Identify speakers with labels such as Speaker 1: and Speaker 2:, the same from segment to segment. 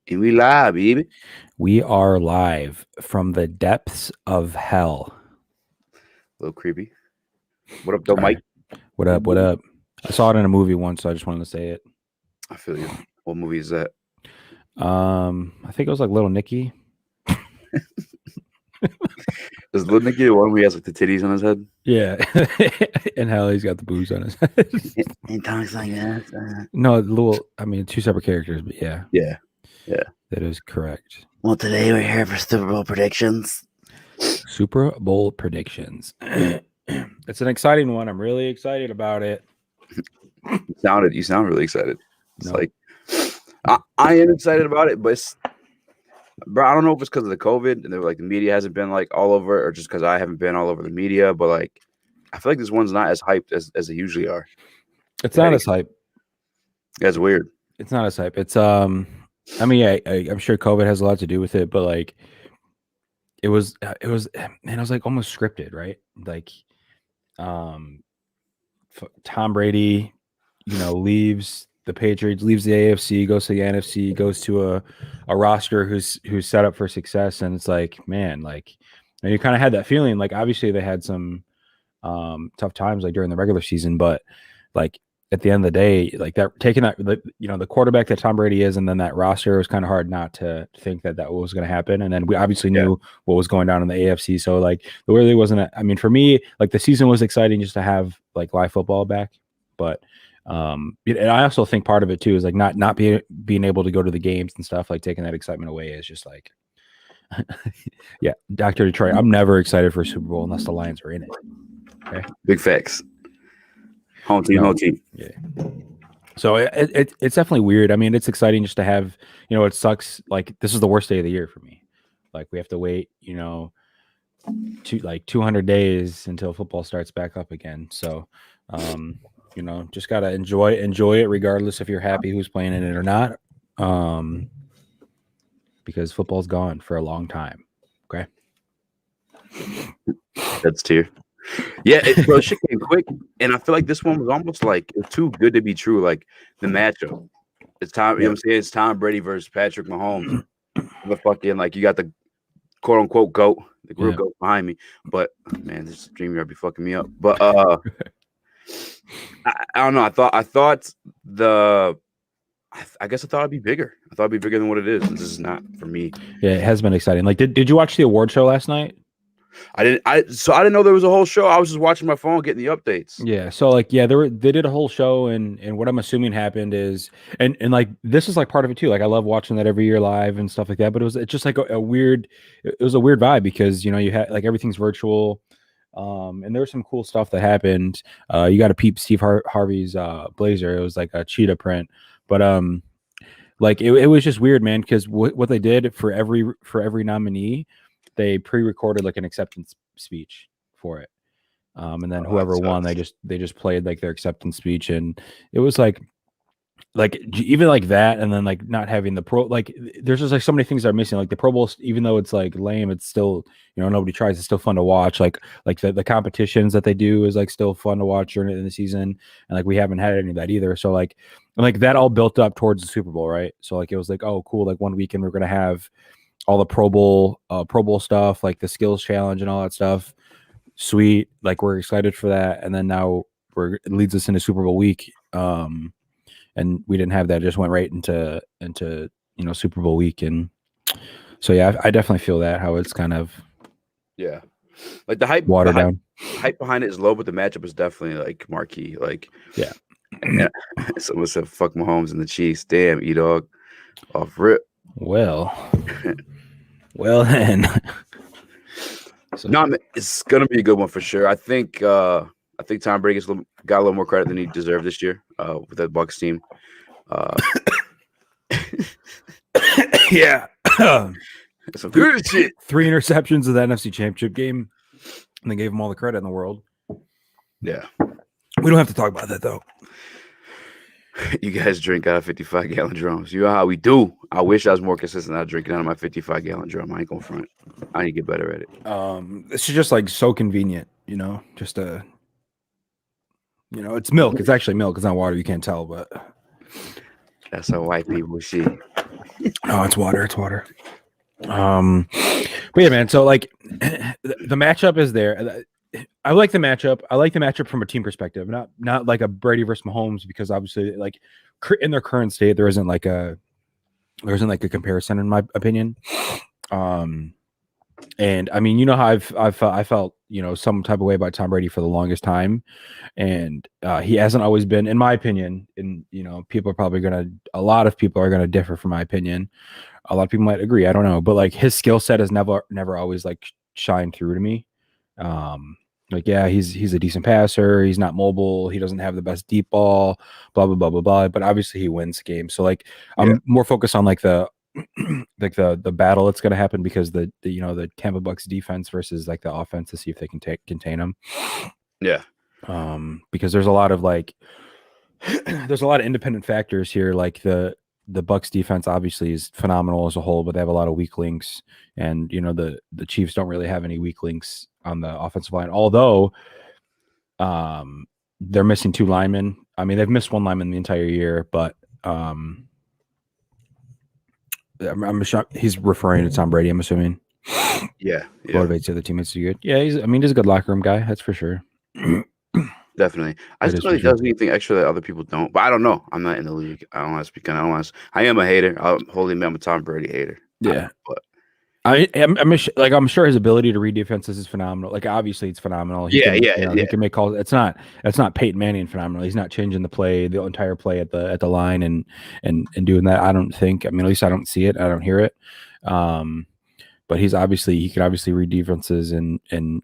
Speaker 1: And we live, baby.
Speaker 2: We are live from the depths of hell.
Speaker 1: A little creepy. What up, though,
Speaker 2: Sorry.
Speaker 1: Mike?
Speaker 2: What up? What up? I saw it in a movie once, so I just wanted to say it.
Speaker 1: I feel you. What movie is that?
Speaker 2: I think it was like Little Nicky.
Speaker 1: Is Little Nicky the one where he has like the titties on his head?
Speaker 2: Yeah. And hell, he's got the boobs on his head.
Speaker 1: He talks like that.
Speaker 2: No, two separate characters, but yeah.
Speaker 1: Yeah.
Speaker 2: That is correct.
Speaker 1: Well, today we're here for Super Bowl predictions.
Speaker 2: Super Bowl predictions. It's an exciting one. I'm really excited about it.
Speaker 1: You sound really excited. It's
Speaker 2: No.
Speaker 1: like I am excited about it, but bro, I don't know if it's because of the COVID and the media hasn't been like all over it, or just because I haven't been all over the media. But like, I feel like this one's not as hyped as they usually are.
Speaker 2: It's not as hype.
Speaker 1: That's weird.
Speaker 2: It's not as hype. It's I'm sure COVID has a lot to do with it, but like it was like almost scripted, right? Like Tom Brady, leaves the Patriots, leaves the AFC, goes to the NFC, goes to a roster who's set up for success, and it's like, man, like, and you kind of had that feeling. Like, obviously they had some tough times like during the regular season, but like at the end of the day, like that taking that, the quarterback that Tom Brady is, and then that roster, was kind of hard not to think that was going to happen. And then we obviously knew what was going down in the AFC. So like, there really wasn't. I mean, for me, like the season was exciting just to have like live football back, but and I also think part of it too is like not being able to go to the games and stuff, like taking that excitement away is just like, yeah, Dr. Detroit. I'm never excited for a Super Bowl unless the Lions are in it. Okay,
Speaker 1: Big facts. Home team.
Speaker 2: Yeah. So it's definitely weird. I mean, it's exciting just to have, it sucks. Like, this is the worst day of the year for me. Like, we have to wait, 200 days until football starts back up again. So, just got to enjoy it regardless if you're happy who's playing in it or not. Because football's gone for a long time. Okay.
Speaker 1: That's tier. Yeah, shit came quick, and I feel like this one was almost like it's too good to be true. Like the matchup, it's Tom. You know what I'm saying? It's Tom Brady versus Patrick Mahomes. The fucking like you got the quote unquote goat, the real goat behind me. But man, this StreamYard be fucking me up. But I don't know. I guess I thought it'd be bigger. I thought it'd be bigger than what it is. And this is not for me.
Speaker 2: Yeah, it has been exciting. Like, did you watch the award show last night?
Speaker 1: I didn't know there was a whole show. I was just watching my phone, getting the updates.
Speaker 2: Yeah. So like, yeah, they did a whole show, and what I'm assuming happened is, and like, this is like part of it too. Like, I love watching that every year live and stuff like that, but it's just like a weird vibe because, you had like everything's virtual. And there was some cool stuff that happened. You got to peep Steve Harvey's blazer. It was like a cheetah print, but like it was just weird, man, because what they did for every nominee, they pre-recorded like an acceptance speech for it, and then whoever won, they just played like their acceptance speech, and it was like even like that, and then like not having the pro, like there's just like so many things that are missing. Like the Pro Bowl, even though it's like lame, it's still, nobody tries. It's still fun to watch. Like the competitions that they do is like still fun to watch during the season, and like we haven't had any of that either. So like that all built up towards the Super Bowl, right? So like it was like, oh cool, like one weekend we're gonna have all the Pro Bowl stuff, like the skills challenge and all that stuff. Sweet, like we're excited for that, and then now it leads us into Super Bowl week. And we didn't have that; it just went right into Super Bowl week, and so yeah, I definitely feel that how it's kind of
Speaker 1: like the hype
Speaker 2: watered down.
Speaker 1: Hype behind it is low, but the matchup is definitely like marquee. Like someone said, "Fuck Mahomes and the Chiefs." Damn, E-Dog off rip.
Speaker 2: Well then.
Speaker 1: So, no, it's gonna be a good one for sure. I think Tom Brady got a little more credit than he deserved this year with that Bucs team.
Speaker 2: Yeah,
Speaker 1: some good shit.
Speaker 2: 3 interceptions of the NFC Championship game, and they gave him all the credit in the world.
Speaker 1: Yeah,
Speaker 2: we don't have to talk about that though.
Speaker 1: You guys drink out of 55-gallon drums. You know how we do. I wish I was more consistent. I drinking out of my 55-gallon drum. I ain't going front. I need to get better at it.
Speaker 2: It's just like so convenient, just it's milk. It's actually milk. It's not water. You can't tell, but
Speaker 1: that's how white people see.
Speaker 2: Oh, it's water. It's water. But yeah, man. So like, the matchup is there. I like the matchup. I like the matchup from a team perspective, not like a Brady versus Mahomes, because obviously, like in their current state, there isn't like a comparison in my opinion. And I mean, you know how I felt, you know, some type of way about Tom Brady for the longest time, and he hasn't always been, in my opinion. And you know, a lot of people are gonna differ from my opinion. A lot of people might agree. I don't know, but like his skill set has never always like shined through to me. Like, yeah, he's a decent passer. He's not mobile. He doesn't have the best deep ball. Blah blah blah blah blah. But obviously, he wins games. So like, I'm more focused on like the like the battle that's going to happen, because the you know, the Tampa Bucks defense versus like the offense, to see if they can contain him.
Speaker 1: Yeah.
Speaker 2: Because there's a lot of like there's a lot of independent factors here. Like the Bucks defense obviously is phenomenal as a whole, but they have a lot of weak links, and you know, the Chiefs don't really have any weak links on the offensive line. Although they're missing 2 linemen. I mean, they've missed 1 lineman the entire year, but I'm sure he's referring to Tom Brady, I'm assuming.
Speaker 1: Yeah.
Speaker 2: Motivates the other teammates to do good. Yeah, he's a good locker room guy, that's for sure.
Speaker 1: Definitely. I just don't think he does anything extra that other people don't. But I don't know. I'm not in the league. I don't want to speak. I am a hater. I'm a Tom Brady hater.
Speaker 2: Yeah.
Speaker 1: But
Speaker 2: I'm sure his ability to read defenses is phenomenal. Like, obviously it's phenomenal. He can make calls. It's not Peyton Manning phenomenal. He's not changing the entire play at the line and doing that. I don't think. I mean, at least I don't see it. I don't hear it. But he can obviously read defenses and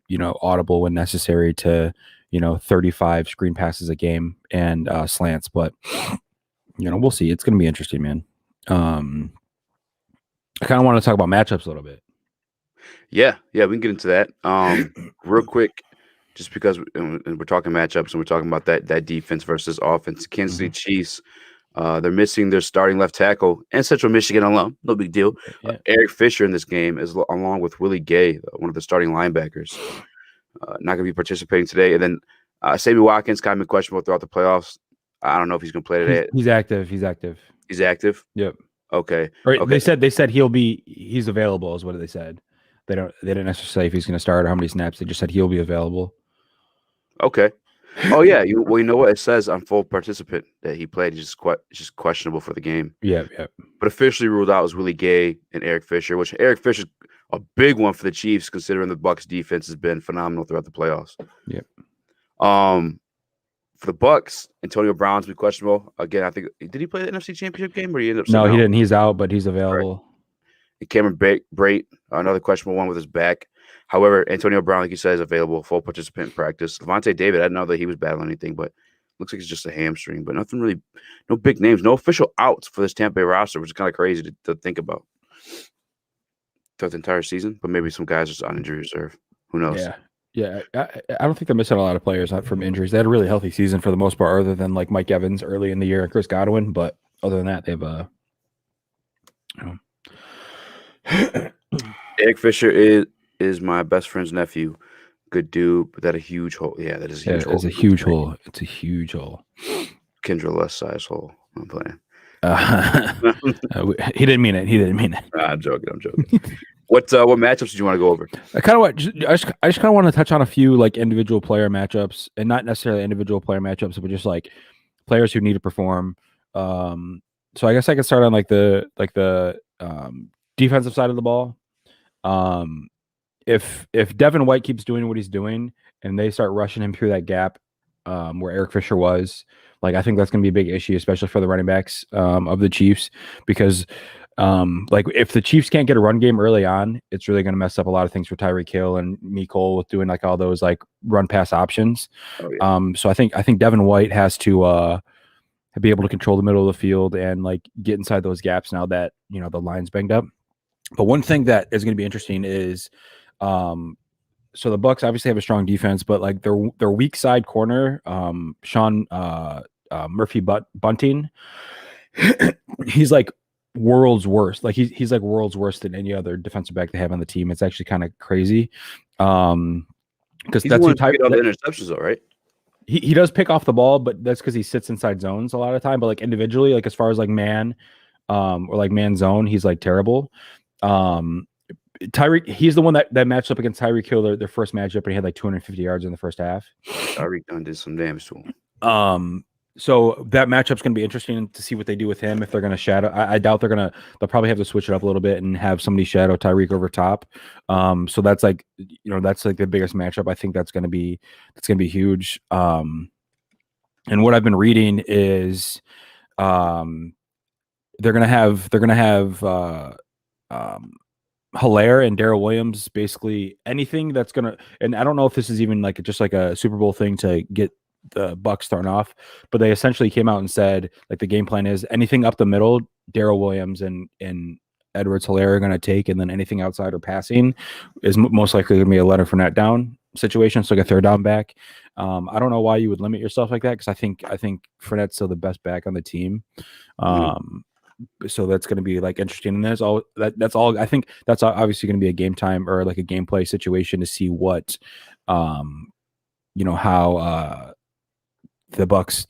Speaker 2: you know, audible when necessary to, you know, 35 screen passes a game and slants. But you know, we'll see. It's going to be interesting, man. I kind of want to talk about matchups a little bit.
Speaker 1: Yeah, we can get into that. Real quick, just because we're talking matchups and we're talking about that defense versus offense. Kansas City Chiefs, they're missing their starting left tackle and Central Michigan alum. No big deal.
Speaker 2: Yeah.
Speaker 1: Eric Fisher in this game is along with Willie Gay, one of the starting linebackers, not going to be participating today. And then Sammy Watkins kind of been questionable throughout the playoffs. I don't know if he's going to play today.
Speaker 2: He's active.
Speaker 1: He's active.
Speaker 2: Yep.
Speaker 1: Okay.
Speaker 2: Right. Okay. They said he's available is what they said. They didn't necessarily say if he's going to start or how many snaps. They just said he'll be available.
Speaker 1: Okay. Oh yeah. You know what it says on full participant that he played. He's just questionable for the game.
Speaker 2: Yeah.
Speaker 1: But officially ruled out was Willie Gay and Eric Fisher, which Eric Fisher's a big one for the Chiefs, considering the Bucks defense has been phenomenal throughout the playoffs.
Speaker 2: Yep.
Speaker 1: For the Bucks, Antonio Brown's be questionable again. I think did he play the NFC Championship game, or he ended up?
Speaker 2: No, he didn't. He's out, but he's available.
Speaker 1: Right. And Cameron Brate, another questionable one with his back. However, Antonio Brown, like you said, is available, full participant in practice. Levante David, I didn't know that he was battling anything, but looks like it's just a hamstring. But nothing really, no big names, no official outs for this Tampa Bay roster, which is kind of crazy to think about throughout the entire season. But maybe some guys are just on injury reserve. Who knows?
Speaker 2: Yeah. I don't think they're missing a lot of players from injuries. They had a really healthy season for the most part, other than like Mike Evans early in the year and Chris Godwin. But other than that, they have
Speaker 1: Eric Fisher is my best friend's nephew. Good dude, but that a huge hole. Yeah, that is a huge hole.
Speaker 2: It's a huge hole. It's a huge hole.
Speaker 1: Kendra less size hole. I'm playing.
Speaker 2: He didn't mean it.
Speaker 1: I'm joking. What matchups did you want to go over?
Speaker 2: I just kind of want to touch on a few like individual player matchups, and not necessarily individual player matchups, but just like players who need to perform. So I guess I could start on like the defensive side of the ball. If Devin White keeps doing what he's doing and they start rushing him through that gap where Eric Fisher was, like, I think that's going to be a big issue, especially for the running backs of the Chiefs, because like if the Chiefs can't get a run game early on, it's really going to mess up a lot of things for Tyreek Hill and Mecole with doing like all those like run pass options. Oh, yeah. So I think Devin White has to be able to control the middle of the field and like get inside those gaps now that, you know, the line's banged up. But one thing that is going to be interesting is, so the Bucks obviously have a strong defense, but like their weak side corner, Sean Murphy Bunting, he's like world's worst. Like he's like world's worst than any other defensive back they have on the team. It's actually kind of crazy. Because
Speaker 1: that's what type of interceptions, though, right?
Speaker 2: He does pick off the ball, but that's because he sits inside zones a lot of time. But like individually, like as far as like man, or like man zone, he's like terrible. Tyreek, he's the one that matched up against Tyreek Hill their first matchup, and he had like 250 yards in the first half.
Speaker 1: Tyreek done did some damage to him.
Speaker 2: So that matchup's going to be interesting to see what they do with him. If they're going to shadow, I doubt they'll probably have to switch it up a little bit and have somebody shadow Tyreek over top. So that's like, that's like the biggest matchup. I think that's going to be huge. And what I've been reading is, they're going to have Hilaire and Darrell Williams, basically anything that's going to, and I don't know if this is even like just like a Super Bowl thing to get the Bucks thrown off, but they essentially came out and said like the game plan is anything up the middle, Darrell Williams and Edwards Hilaire are going to take, and then anything outside or passing is most likely going to be a Leonard Fournette down situation, so like a third down back. I don't know why you would limit yourself like that, because I think Fournette's still the best back on the team. So that's going to be like interesting, and that's all. I think that's obviously going to be a game time or like a gameplay situation to see what, how the Bucks,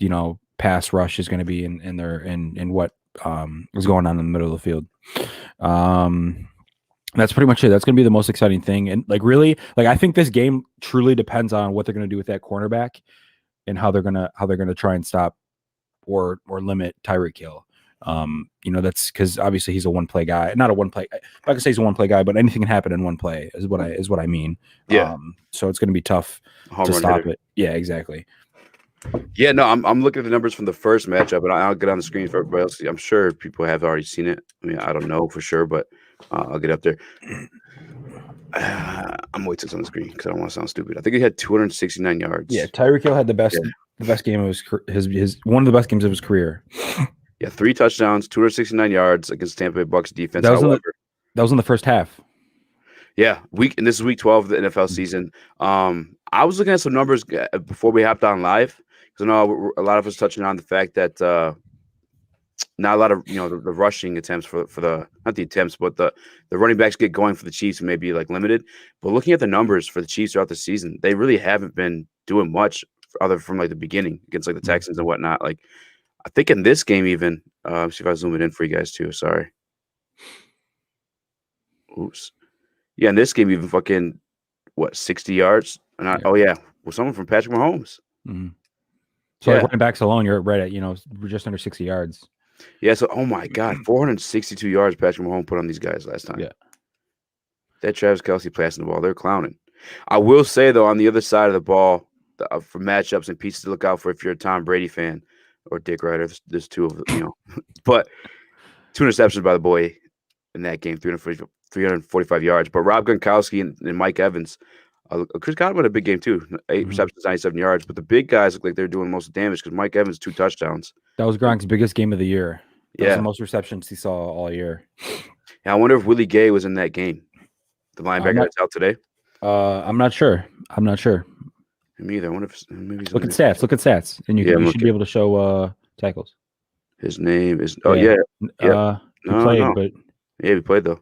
Speaker 2: pass rush is going to be in what is going on in the middle of the field. That's pretty much it. That's going to be the most exciting thing, and like really, like I think this game truly depends on what they're going to do with that cornerback and how they're gonna try and stop or limit Tyreek Hill. That's because obviously he's a one play guy, not a one play. I can say he's a one play guy, but anything can happen in one play is what I mean.
Speaker 1: Yeah.
Speaker 2: So it's going to be tough to stop it. Yeah, exactly.
Speaker 1: Yeah, no, I'm looking at the numbers from the first matchup, and I'll get on the screen for everybody else. I'm sure people have already seen it. I mean, I don't know for sure, but I'll get up there. I'm waiting on the screen because I don't want to sound stupid. I think he had 269 yards.
Speaker 2: Yeah, Tyreek Hill had the best game of his one of the best games of his career.
Speaker 1: Yeah, 3 touchdowns, 269 yards against Tampa Bay Bucks defense.
Speaker 2: That was in the first half.
Speaker 1: Yeah, and this is week 12 of the NFL season. I was looking at some numbers before we hopped on live, because I know a lot of us touching on the fact that not a lot of the rushing attempts for the, not the attempts, but the running backs get going for the Chiefs may be like limited. But looking at the numbers for the Chiefs throughout the season, they really haven't been doing much other from like the beginning against like the Texans and whatnot. Like I think in this game even, see if I zoom it in for you guys too. Sorry. Oops. Yeah, in this game even fucking 60 yards? Oh yeah, well, someone from Patrick Mahomes.
Speaker 2: Mm-hmm. So like running backs alone, you're right at just under 60 yards.
Speaker 1: Yeah, so oh my god, 462 yards Patrick Mahomes put on these guys last time.
Speaker 2: Yeah,
Speaker 1: that Travis Kelce passing the ball, they're clowning. I will say though, on the other side of the ball, for matchups and pieces to look out for if you're a Tom Brady fan or Dick Ryder, there's two of them, but 2 interceptions by the boy in that game, 345 yards. But Rob Gronkowski and Mike Evans, Chris Godwin had a big game too, 8 receptions, 97 yards. But the big guys look like they're doing most damage because Mike Evans 2 touchdowns.
Speaker 2: That was Gronk's biggest game of the year. That was the most receptions he saw all year.
Speaker 1: Yeah, I wonder if Willie Gay was in that game. The linebacker that's out today.
Speaker 2: I'm not sure.
Speaker 1: Me either. I wonder if maybe
Speaker 2: look at stats, and you should be able to show tackles.
Speaker 1: His name is he played though.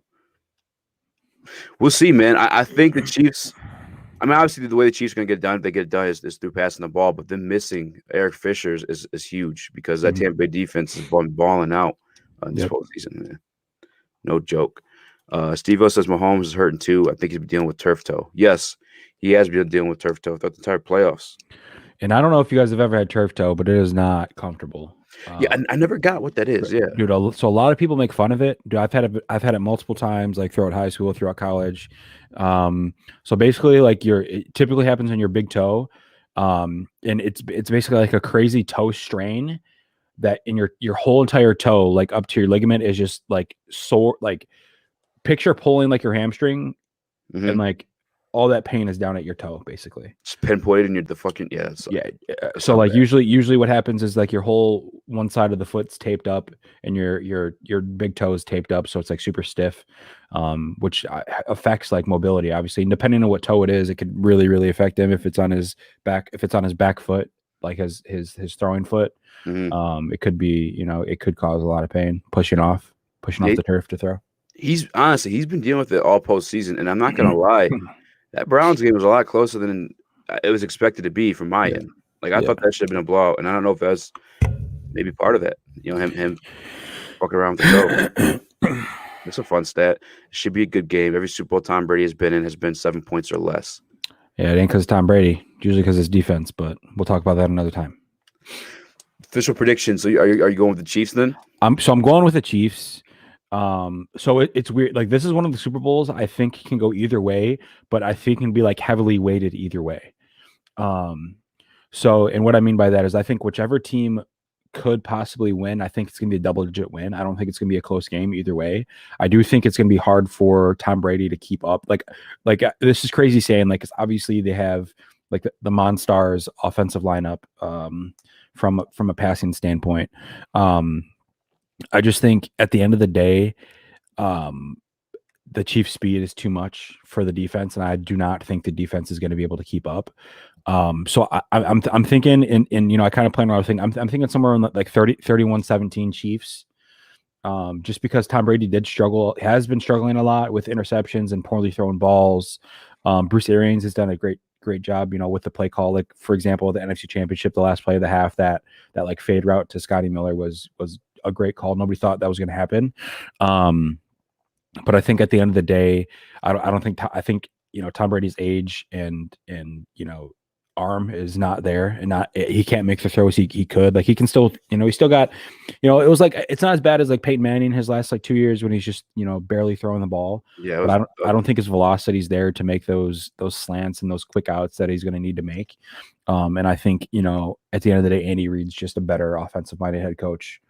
Speaker 1: We'll see, man. I think the Chiefs. I mean, obviously, the way the Chiefs are going to get it done, if they get it done, is through passing the ball. But them missing Eric Fisher is huge because that Tampa Bay defense is balling out this whole season. Man. No joke. Steve-O says Mahomes is hurting too. I think he's been dealing with turf toe. Yes, he has been dealing with turf toe throughout the entire playoffs.
Speaker 2: And I don't know if you guys have ever had turf toe, but it is not comfortable.
Speaker 1: Yeah, I never got what that is. Yeah,
Speaker 2: dude. So a lot of people make fun of it. Dude, I've had it multiple times, like throughout high school, throughout college. So basically, like it typically happens on your big toe, and it's basically like a crazy toe strain that in your whole entire toe, like up to your ligament, is just like sore. Like picture pulling like your hamstring, and like all that pain is down at your toe, basically.
Speaker 1: It's pinpointed in the fucking
Speaker 2: So like usually what happens is like your whole one side of the foot's taped up and your big toe is taped up, so it's like super stiff, which affects like mobility. Obviously, and depending on what toe it is, it could really affect him. If it's on his back foot, like his throwing foot, it could be it could cause a lot of pain pushing off the turf to throw.
Speaker 1: He's been dealing with it all postseason, and I'm not gonna lie. That Browns game was a lot closer than it was expected to be from my end. Like I thought that should have been a blowout, and I don't know if that's maybe part of that. Him. fucking around with the show. It's a fun stat. It should be a good game. Every Super Bowl Tom Brady has been in has been 7 points or less.
Speaker 2: Yeah, it ain't because Tom Brady. It's usually because it's defense, but we'll talk about that another time.
Speaker 1: Official predictions. So are you going with the Chiefs then?
Speaker 2: I'm going with the Chiefs. So it's weird. Like, this is one of the Super Bowls I think can go either way, but I think can be like heavily weighted either way. So, and what I mean by that is I think whichever team could possibly win, I think it's going to be a double-digit win. I don't think it's going to be a close game either way. I do think it's going to be hard for Tom Brady to keep up. Like this is crazy saying, like, 'cause obviously they have like the Monstars offensive lineup from a passing standpoint. I just think at the end of the day, the Chiefs' speed is too much for the defense, and I do not think the defense is going to be able to keep up. So I'm thinking in I kind of plan around thing. I'm thinking somewhere in like 31-17 Chiefs. Just because Tom Brady has been struggling a lot with interceptions and poorly thrown balls. Bruce Arians has done a great job, with the play call. Like, for example, the NFC Championship, the last play of the half, that like fade route to Scotty Miller was a great call. Nobody thought that was going to happen. But I think at the end of the day, I think Tom Brady's age and arm is not there, and he can't make the throws he could. Like, he can still, he still got, it was like, it's not as bad as like Peyton Manning his last like 2 years when he's just barely throwing the ball.
Speaker 1: Yeah,
Speaker 2: but I don't think his velocity's there to make those slants and those quick outs that he's going to need to make. And I think at the end of the day, Andy Reid's just a better offensive minded head coach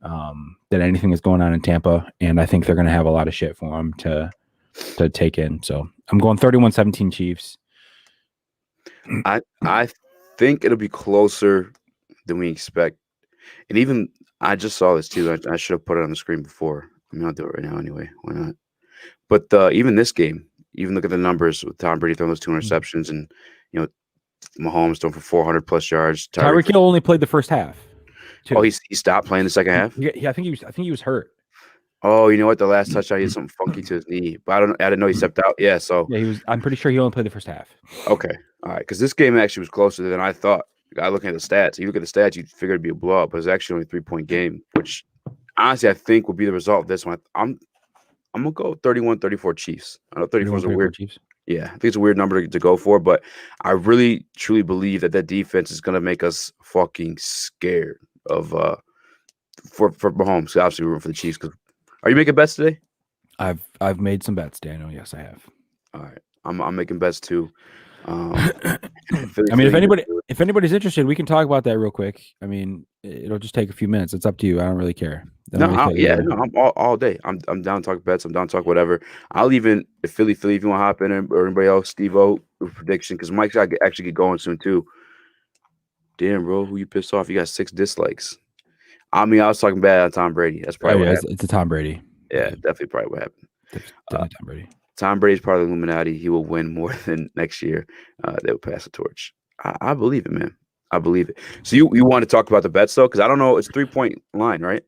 Speaker 2: than anything that's going on in Tampa, and I think they're going to have a lot of shit for him to take in. So I'm going 31-17 Chiefs.
Speaker 1: I think it'll be closer than we expect. And even I just saw this too. I should have put it on the screen before. I mean, I'll do it right now anyway. Why not? But even this game, even look at the numbers with Tom Brady throwing those 2 interceptions, and Mahomes throwing for 400 plus yards.
Speaker 2: Tyreek Hill only played the first half. Too.
Speaker 1: Oh, he stopped playing the second half.
Speaker 2: Yeah, I think he was hurt.
Speaker 1: Oh, you know what? The last touchdown, he had something funky to his knee, but I didn't know he stepped out. Yeah, so
Speaker 2: yeah, he was. I'm pretty sure he only played the first half.
Speaker 1: Okay, all right, because this game actually was closer than I thought. I looking at the stats. You look at the stats, you figure it'd be a blowout, but it's actually only a 3-point game, which honestly I think will be the result of this one. I'm gonna go 31-34 Chiefs. I know 34 is a weird.
Speaker 2: Chiefs.
Speaker 1: Yeah, I think it's a weird number to go for, but I really truly believe that defense is gonna make us fucking scared of for Mahomes. Obviously, we're rooting for the Chiefs. Are you making bets today?
Speaker 2: I've made some bets, Daniel. Yes, I have.
Speaker 1: All right, I'm making bets too.
Speaker 2: I mean, if anybody's interested, we can talk about that real quick. I mean, it'll just take a few minutes. It's up to you. I don't really care.
Speaker 1: I'm all day. I'm down to talk bets. I'm down to talk whatever. I'll even if Philly, if you want to hop in, or anybody else, Steve-O prediction, because Mike's actually get going soon too. Damn, bro, who you pissed off? You got 6 dislikes. I mean, I was talking bad on Tom Brady. That's probably what happened.
Speaker 2: It's a Tom Brady.
Speaker 1: Yeah, definitely probably what happened.
Speaker 2: Definitely Tom Brady.
Speaker 1: Tom Brady's part of the Illuminati. He will win more than next year. They will pass the torch. I believe it, man. I believe it. So you want to talk about the bets though? Because I don't know. It's 3-point line, right?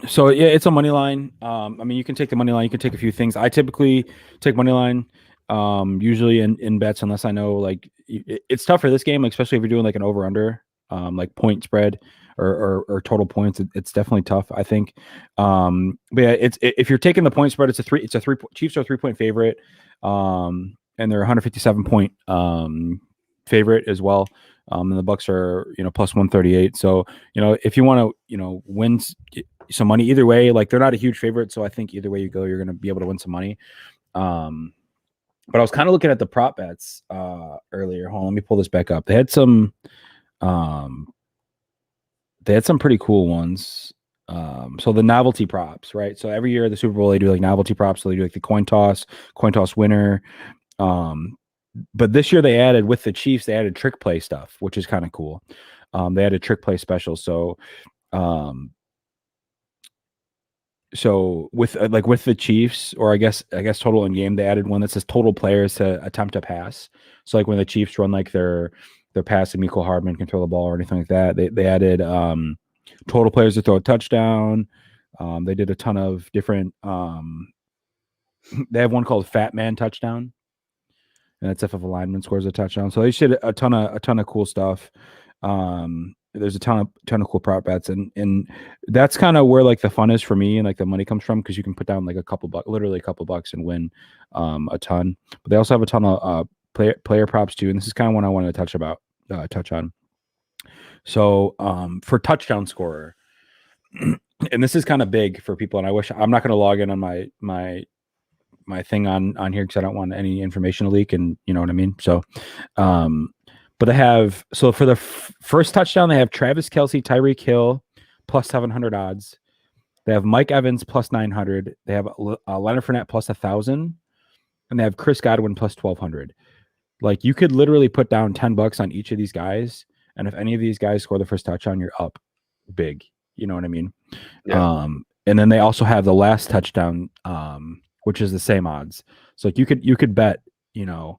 Speaker 2: So yeah, it's a money line. I mean, you can take the money line. You can take a few things. I typically take money line. Usually in bets, unless I know like it's tough for this game, especially if you're doing like an over under, like point spread or total points. It's definitely tough, I think. But yeah, if you're taking the point spread, it's a 3. Chiefs are a 3-point favorite, and they're 157 point favorite as well. And the Bucks are plus 138. So if you want to win some money either way, like they're not a huge favorite, so I think either way you go, you're going to be able to win some money. But I was kind of looking at the prop bets earlier. Hold on, let me pull this back up. They had some pretty cool ones. So the novelty props, right? So every year at the Super Bowl, they do like novelty props. So they do like the coin toss winner. But this year they added with the Chiefs, they added trick play stuff, which is kind of cool. They added trick play special. So with the Chiefs, or I guess total in game, they added one that says total players to attempt a pass. So like when the Chiefs run like their pass and Mecole Hardman control the ball or anything like that, they added total players to throw a touchdown. They did a ton of different. They have one called Fat Man Touchdown, and that's if a lineman scores a touchdown. So they did a ton of cool stuff. there's a ton of cool prop bets, and that's kind of where like the fun is for me and like the money comes from, because you can put down like a couple bucks, literally a couple bucks, and win a ton. But they also have a ton of player props too, and this is kind of what I wanted to touch on. So for touchdown scorer, and this is kind of big for people, and I wish I'm not going to log in on my thing on here because I don't want any information to leak, and you know what I mean. So but they have, so for the first touchdown, they have Travis Kelce, Tyreek Hill plus 700 odds. They have Mike Evans plus 900. They have Leonard Fournette plus 1,000, and they have Chris Godwin plus 1,200. Like, you could literally put down $10 on each of these guys, and if any of these guys score the first touchdown, you're up big. You know what I mean?
Speaker 1: Yeah.
Speaker 2: And then they also have the last touchdown, which is the same odds. So like you could bet, you know,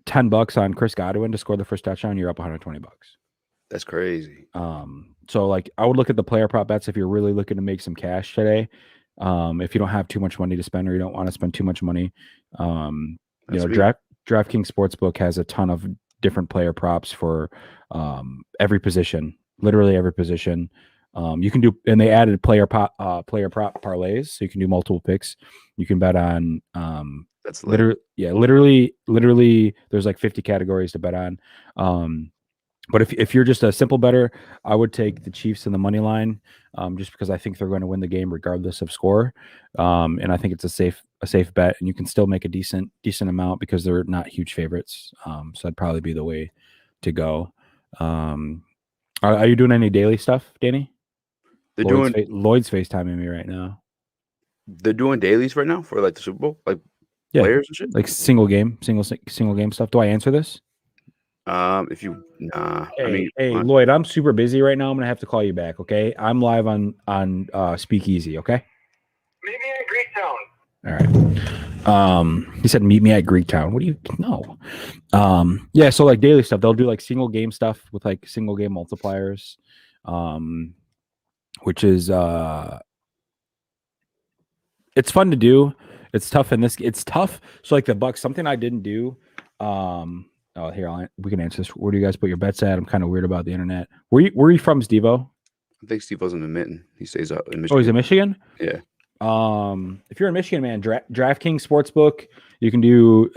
Speaker 2: $10 on Chris Godwin to score the first touchdown, you're up $120.
Speaker 1: That's crazy.
Speaker 2: So like I would look at the player prop bets if you're really looking to make some cash today. If you don't have too much money to spend, or you don't want to spend too much money, you know, DraftKings Sportsbook has a ton of different player props for every position, literally every position. You can do, and they added player prop parlays, so you can do multiple picks. You can bet on
Speaker 1: that's
Speaker 2: literally there's like 50 categories to bet on. But if you're just a simple bettor, I would take the Chiefs in the money line, just because I think they're going to win the game regardless of score. And I think it's a safe bet, and you can still make a decent amount because they're not huge favorites. So that'd probably be the way to go. Are you doing any daily stuff, Danny? Lloyd's FaceTiming me right now.
Speaker 1: They're doing dailies right now for like the Super Bowl, like players and shit,
Speaker 2: like single game stuff. Do I answer this?
Speaker 1: If you
Speaker 2: hey Lloyd, I'm super busy right now. I'm gonna have to call you back. Okay, I'm live on Speakeasy. Okay.
Speaker 3: Meet me at Greektown.
Speaker 2: All right. He said meet me at Greektown. What do you know? Yeah. So like daily stuff, they'll do like single game stuff with like single game multipliers, which is it's fun to do. It's tough it's tough. So like the Bucks, something I didn't do. Oh, here, we can answer this. Where do you guys put your bets at? I'm kind of weird about the internet. Where are you from, Steve-O?
Speaker 1: I think Steve-O's in the Mitten. He stays out in Michigan.
Speaker 2: Oh, he's in Michigan?
Speaker 1: Yeah.
Speaker 2: If you're in Michigan, man, DraftKings Sportsbook, you can do,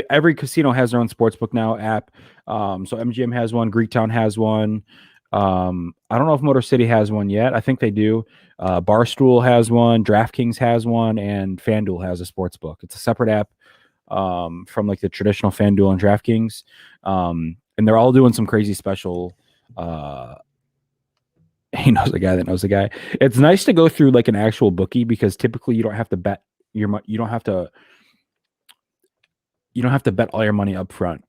Speaker 2: every casino has their own sportsbook now app. So MGM has one, Greektown has one. I don't know if Motor City has one yet. I think they do. Barstool has one, DraftKings has one, and FanDuel has a sportsbook. It's a separate app from like the traditional FanDuel and DraftKings. And they're all doing some crazy special. He knows the guy that knows the guy. It's nice to go through like an actual bookie, because typically you don't have to bet you don't have to bet all your money up front.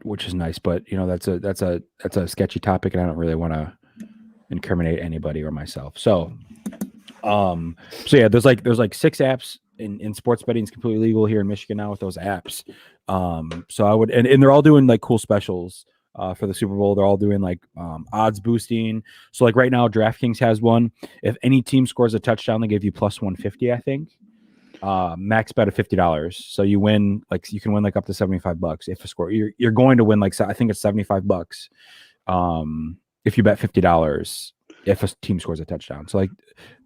Speaker 2: Which is nice, but you know, that's a sketchy topic, and I don't really want to incriminate anybody or myself. So yeah, there's like 6 apps in sports betting. Is completely legal here in Michigan now with those apps. So I would, and they're all doing like cool specials for the Super Bowl. They're all doing like odds boosting. So like right now, DraftKings has one. If any team scores a touchdown, they give you plus 150, I think. Max bet of $50. So you win, like you can win like up to $75 if a score. You're going to win like, I think it's $75. If you bet $50 if a team scores a touchdown. So like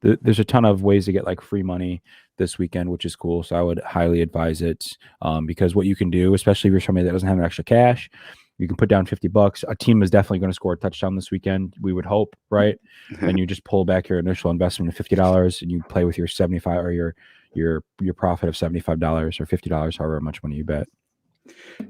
Speaker 2: there's a ton of ways to get like free money this weekend, which is cool. So I would highly advise it, because what you can do, especially if you're somebody that doesn't have extra cash, you can put down $50. A team is definitely going to score a touchdown this weekend, we would hope, right? And you just pull back your initial investment of $50 and you play with your 75 or your profit of $75 or $50, however much money you bet.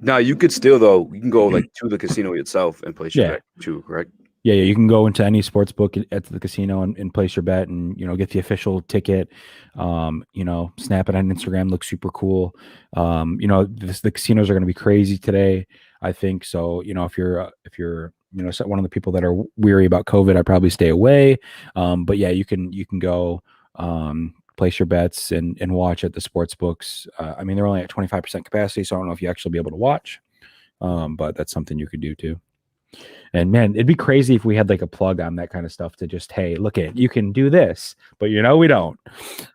Speaker 1: Now you could still, though, you can go like to the casino itself and place your bet too, correct?
Speaker 2: Yeah, you can go into any sports book at the casino and place your bet, and you know, get the official ticket. You know, snap it on Instagram, looks super cool. You know, the casinos are going to be crazy today, I think. So you know, if you're you know, one of the people that are weary about COVID, I'd probably stay away. But yeah, you can go place your bets and watch at the sports books. I mean, they're only at 25% capacity, so I don't know if you actually be able to watch. But that's something you could do too. And man, it'd be crazy if we had like a plug on that kind of stuff to just, hey, look it, you can do this, but you know, we don't.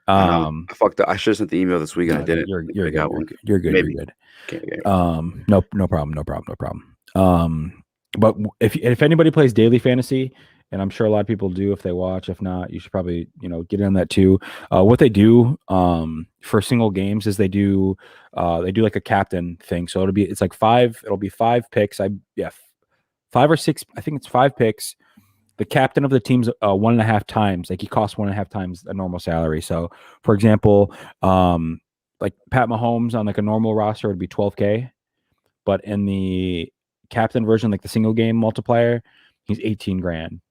Speaker 1: I fucked up. I should have sent the email this week and I didn't.
Speaker 2: You're good.
Speaker 1: One.
Speaker 2: You're good.
Speaker 1: Maybe.
Speaker 2: You're good. No problem. But if anybody plays daily fantasy, and I'm sure a lot of people do if they watch. If not, you should probably get in on that too. What they do for single games is they do like a captain thing. So it's like five. It'll be 5 picks. 5 or 6. I think it's 5 picks. The captain of the team's 1.5 times. Like he costs 1.5 times a normal salary. So for example, like Pat Mahomes on like a normal roster would be 12K, but in the captain version, like the single game multiplier, he's 18 grand.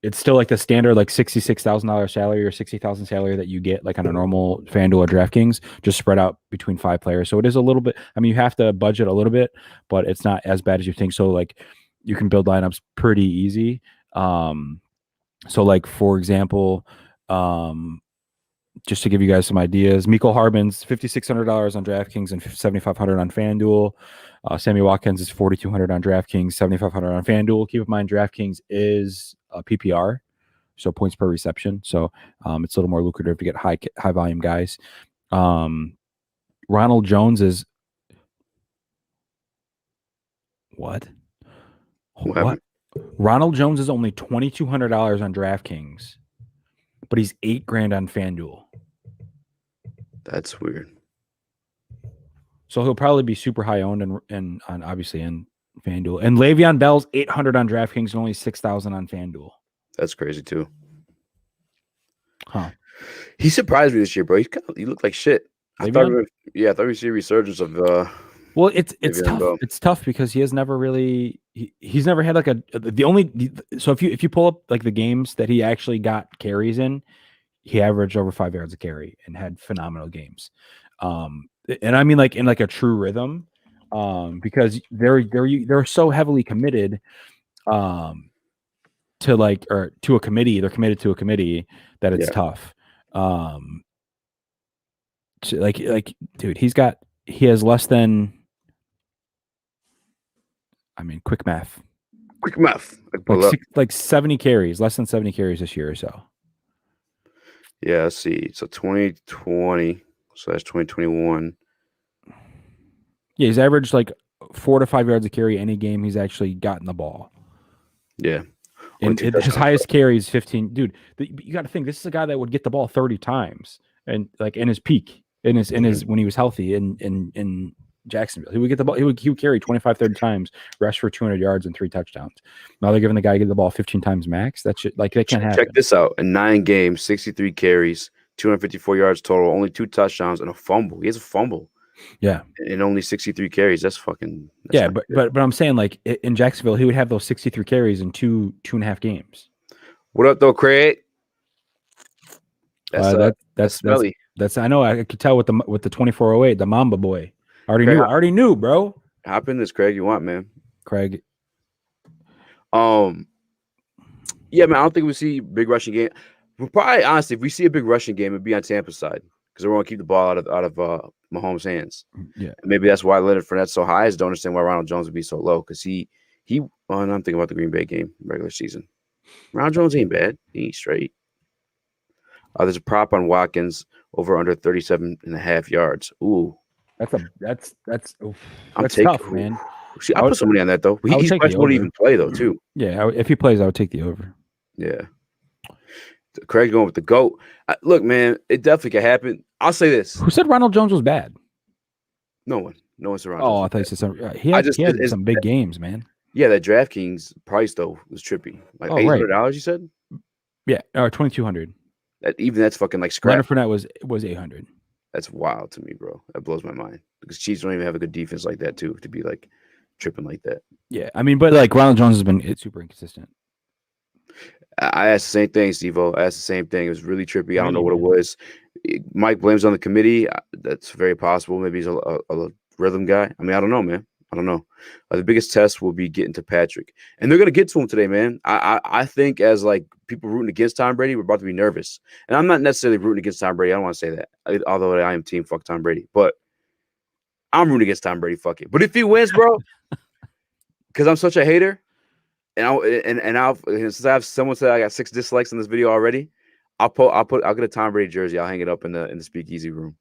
Speaker 2: It's still like the standard like $66,000 salary or 60,000 salary that you get like on a normal FanDuel or DraftKings, just spread out between 5 players. So it is a little bit. I mean, you have to budget a little bit, but it's not as bad as you think. So like you can build lineups pretty easy. So like for example, just to give you guys some ideas, Mecole Hardman's $5,600 on DraftKings and $7,500 on FanDuel. Sammy Watkins is $4,200 on DraftKings, $7,500 on FanDuel. Keep in mind, DraftKings is a PPR, so points per reception. So it's a little more lucrative to get high volume guys. Ronald Jones is what? Ronald Jones is only $2,200 on DraftKings, but he's $8,000 on FanDuel.
Speaker 1: That's weird.
Speaker 2: So he'll probably be super high owned and on obviously in FanDuel. And Le'Veon Bell's $800 on DraftKings and only $6,000 on FanDuel.
Speaker 1: That's crazy too.
Speaker 2: Huh?
Speaker 1: He surprised me this year, bro. He looked like shit. I thought we'd see a resurgence of.
Speaker 2: Well, it's tough. Bell. It's tough because he has never really. He's never had like So if you pull up like the games that he actually got carries in, he averaged over 5 yards a carry and had phenomenal games. And I mean like in like a true rhythm, because they're so heavily committed to like or to a committee. They're committed to a committee that it's tough. So like dude, he has less than. I mean, quick math. Like 70 carries, less than 70 carries this year or so.
Speaker 1: Yeah, let's see. So 2020/2021.
Speaker 2: Yeah, he's averaged like 4 to 5 yards a carry any game he's actually gotten the ball.
Speaker 1: Yeah.
Speaker 2: And his highest carry is 15. Dude, you got to think this is a guy that would get the ball 30 times and like in his peak, in his when he was healthy in Jacksonville. He would get the ball, he would carry 25, 30 times, rush for 200 yards and 3 touchdowns. Now they're giving the guy to get the ball 15 times max. That shit, like that can't happen.
Speaker 1: Check this out. In 9 games, 63 carries, 254 yards total, only 2 touchdowns and a fumble. He has a fumble.
Speaker 2: Yeah.
Speaker 1: And only 63 carries. That's fucking.
Speaker 2: But I'm saying like in Jacksonville, he would have those 63 carries in 2.5 games.
Speaker 1: What up though, Craig? That's smelly.
Speaker 2: That's I know. I could tell with the 2408, the Mamba boy. I already knew, bro.
Speaker 1: Hop in this, Craig. You want, man?
Speaker 2: Craig.
Speaker 1: Yeah, man. I don't think we see big rushing game. We'll probably, honestly, if we see a big rushing game, it'd be on Tampa's side because we want to keep the ball out of Mahomes' hands.
Speaker 2: Yeah,
Speaker 1: and maybe that's why Leonard Fournette's so high. I just don't understand why Ronald Jones would be so low because he. I'm thinking about the Green Bay game regular season. Ronald Jones ain't bad. He ain't straight. There's a prop on Watkins over under 37.5 yards. Ooh. That's
Speaker 2: tough, man.
Speaker 1: See, I'll put some money on that though. He's questionable to even play though, too.
Speaker 2: Yeah, if he plays, I would take the over.
Speaker 1: Yeah. Craig going with the GOAT. Look, man, it definitely could happen. I'll say this.
Speaker 2: Who said Ronald Jones was bad?
Speaker 1: No one. No one's around.
Speaker 2: Oh, I thought you said some. He had some big games, man.
Speaker 1: Yeah, that DraftKings price though was trippy. Like $800, you said?
Speaker 2: Yeah, or $2,200.
Speaker 1: That's fucking like scrap.
Speaker 2: Leonard Fournette was $800.
Speaker 1: That's wild to me, bro. That blows my mind because Chiefs don't even have a good defense like that, too, to be like tripping like that.
Speaker 2: Yeah, I mean, but like Ronald Jones has been super inconsistent.
Speaker 1: I asked the same thing, Steve-O. I asked the same thing. It was really trippy. I don't know what it was. Mike blames on the committee. That's very possible. Maybe he's a rhythm guy. I mean, I don't know, man. I don't know. The biggest test will be getting to Patrick, and they're gonna get to him today, man. I think as like people rooting against Tom Brady, we're about to be nervous, and I'm not necessarily rooting against Tom Brady. I don't want to say that, although I am team fuck Tom Brady, but I'm rooting against Tom Brady. Fuck it. But if he wins, bro, because I'm such a hater, and since I have someone said I got 6 dislikes in this video already, I'll get a Tom Brady jersey. I'll hang it up in the speakeasy room.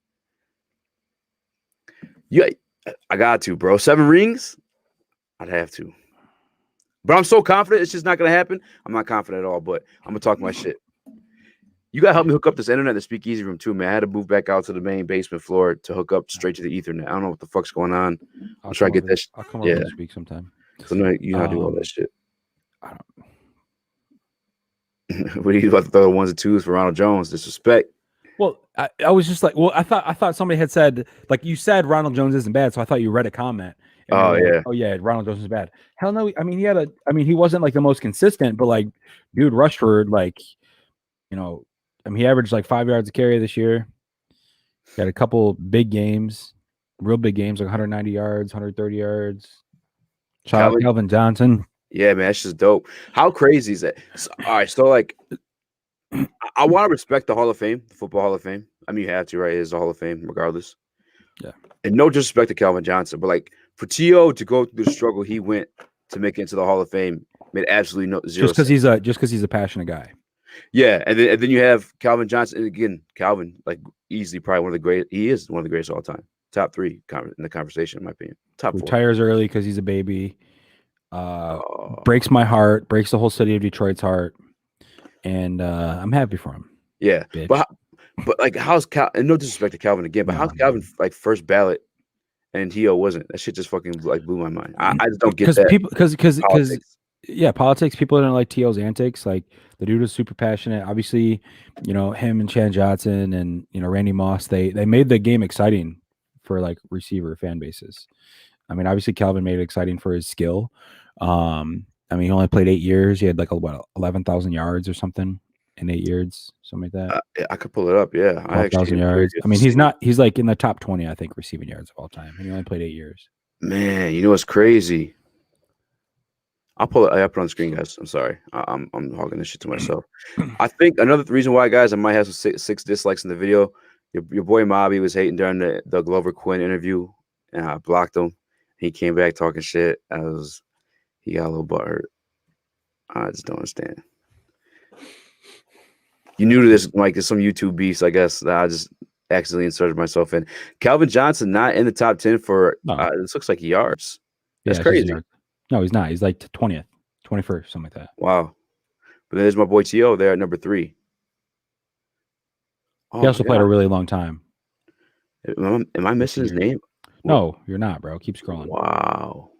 Speaker 1: Yeah. I got to, bro. 7 rings. I'd have to. But I'm so confident it's just not gonna happen. I'm not confident at all, but I'm gonna talk my shit. You gotta help me hook up this internet to Speakeasy room too, man. I had to move back out to the main basement floor to hook up straight to the Ethernet. I don't know what the fuck's going on. I'll try to get that.
Speaker 2: I'll come over this week sometime.
Speaker 1: So you know how to do all that shit.
Speaker 2: I don't.
Speaker 1: What do you about to throw the ones and twos for Ronald Jones? Disrespect.
Speaker 2: Well, I was just like, well, I thought somebody had said, like you said, Ronald Jones isn't bad, so I thought you read a comment.
Speaker 1: Oh yeah,
Speaker 2: like, oh yeah, Ronald Jones is bad. Hell no. I mean, he wasn't like the most consistent, but like, dude, Rushford, like, you know, I mean, he averaged like 5 yards a carry this year. He had a couple big games, real big games, like 190 yards, 130 yards. Shout out Calvin Johnson.
Speaker 1: Yeah, man, that's just dope. How crazy is that? So, all right, so like, I want to respect the Hall of Fame, the Football Hall of Fame. I mean, you have to, right? It is the Hall of Fame, regardless.
Speaker 2: Yeah.
Speaker 1: And no disrespect to Calvin Johnson, but like for T.O. to go through the struggle he went to make it into the Hall of Fame made absolutely zero.
Speaker 2: Just because he's a passionate guy.
Speaker 1: Yeah, and then you have Calvin Johnson, and again, Calvin, like easily probably one of the great. He is one of the greatest of all time. Top 3 in the conversation, in my opinion. Top 4.
Speaker 2: Retires early because he's a baby. Breaks my heart. Breaks the whole city of Detroit's heart. And I'm happy for him.
Speaker 1: Yeah,
Speaker 2: bitch.
Speaker 1: but like, how's Cal? And no disrespect to Calvin again, but how's Calvin like first ballot, and T.O. wasn't? That shit just fucking like blew my mind. I just don't get that.
Speaker 2: Because politics. People don't like T.O.'s antics. Like the dude was super passionate. Obviously, you know, him and Chan Johnson and Randy Moss. They made the game exciting for like receiver fan bases. I mean, obviously Calvin made it exciting for his skill. I mean, he only played 8 years. He had like 11,000 yards or something in 8 years, something like that.
Speaker 1: I could pull it up. Yeah,
Speaker 2: 12,000 yards. I mean, he's like in the top 20, I think, receiving yards of all time. And he only played 8 years.
Speaker 1: Man, you know what's crazy? I'll pull it. I put it on the screen, guys. I'm sorry. I'm hogging this shit to myself. I think another reason why, guys, I might have some six dislikes in the video. Your boy Mobby was hating during the Glover Quinn interview, and I blocked him. He came back talking shit. He got a little butthurt. I just don't understand. You new to this, Mike? There's some YouTube beast, I guess, that I just accidentally inserted myself in. Calvin Johnson not in the top 10 for this looks like yards. That's crazy.
Speaker 2: No, he's not. He's like 20th, 21st, something like that.
Speaker 1: Wow. But then there's my boy T.O. there at number 3. Oh,
Speaker 2: he also played a really long time.
Speaker 1: Am I missing his name?
Speaker 2: No, you're not, bro. Keep scrolling.
Speaker 1: Wow.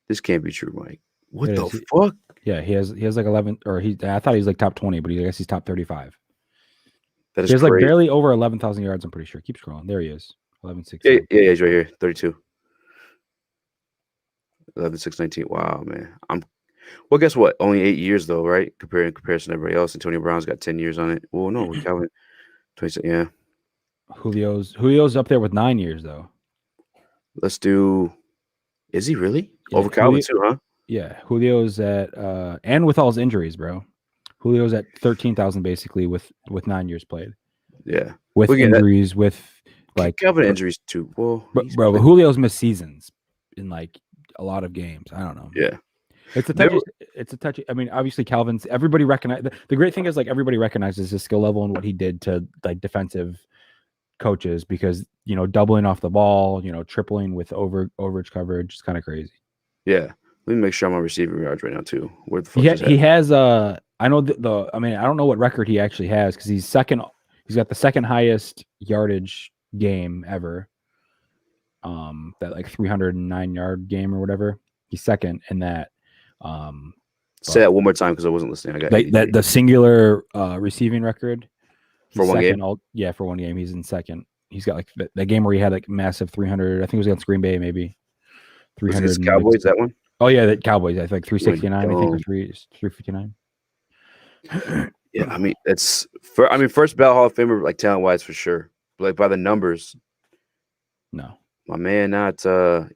Speaker 1: This can't be true, Mike. What the fuck?
Speaker 2: Yeah, he has like 11, or I thought he was like top 20, but I guess he's top 35.
Speaker 1: That is
Speaker 2: he has
Speaker 1: crazy.
Speaker 2: Like barely over 11,000 yards, I'm pretty sure. Keep scrolling. There he is. 11.6.
Speaker 1: Yeah, he's right here. 32. 11.619. Wow, man. Well, guess what? Only 8 years though, right? In comparison to everybody else. Antonio Brown's got 10 years on it. Well, no, we Calvin 26. Yeah.
Speaker 2: Julio's up there with 9 years though.
Speaker 1: Let's do. Is he really
Speaker 2: over
Speaker 1: Calvin too? Huh?
Speaker 2: Yeah, Julio's at and with all his injuries, bro. Julio's at 13,000 basically with 9 years played.
Speaker 1: Yeah,
Speaker 2: with injuries, with like
Speaker 1: Calvin injuries too. Well,
Speaker 2: but Julio's missed seasons in like a lot of games. I don't know.
Speaker 1: Yeah.
Speaker 2: It's a touchy. I mean, obviously, Calvin's. Everybody recognize the great thing is like everybody recognizes his skill level and what he did to like defensive coaches because doubling off the ball, tripling with overage coverage is kind of crazy.
Speaker 1: Yeah, let me make sure I'm on receiving yards right now too. Where the fuck
Speaker 2: he has I know I mean, I don't know what record he actually has because he's second. He's got the second highest yardage game ever. That like 309 yard game or whatever. He's second in that.
Speaker 1: Say that one more time because I wasn't listening. I got
Speaker 2: the singular receiving record
Speaker 1: for one game.
Speaker 2: For one game, he's in second. He's got like that game where he had like massive 300. I think it was against Green Bay, maybe 300.
Speaker 1: Was it Cowboys that one?
Speaker 2: Oh yeah, that Cowboys. I think 369. I think or 359.
Speaker 1: Yeah, I mean it's first ballot Hall of Famer like talent wise for sure. But like by the numbers,
Speaker 2: no.
Speaker 1: My man, not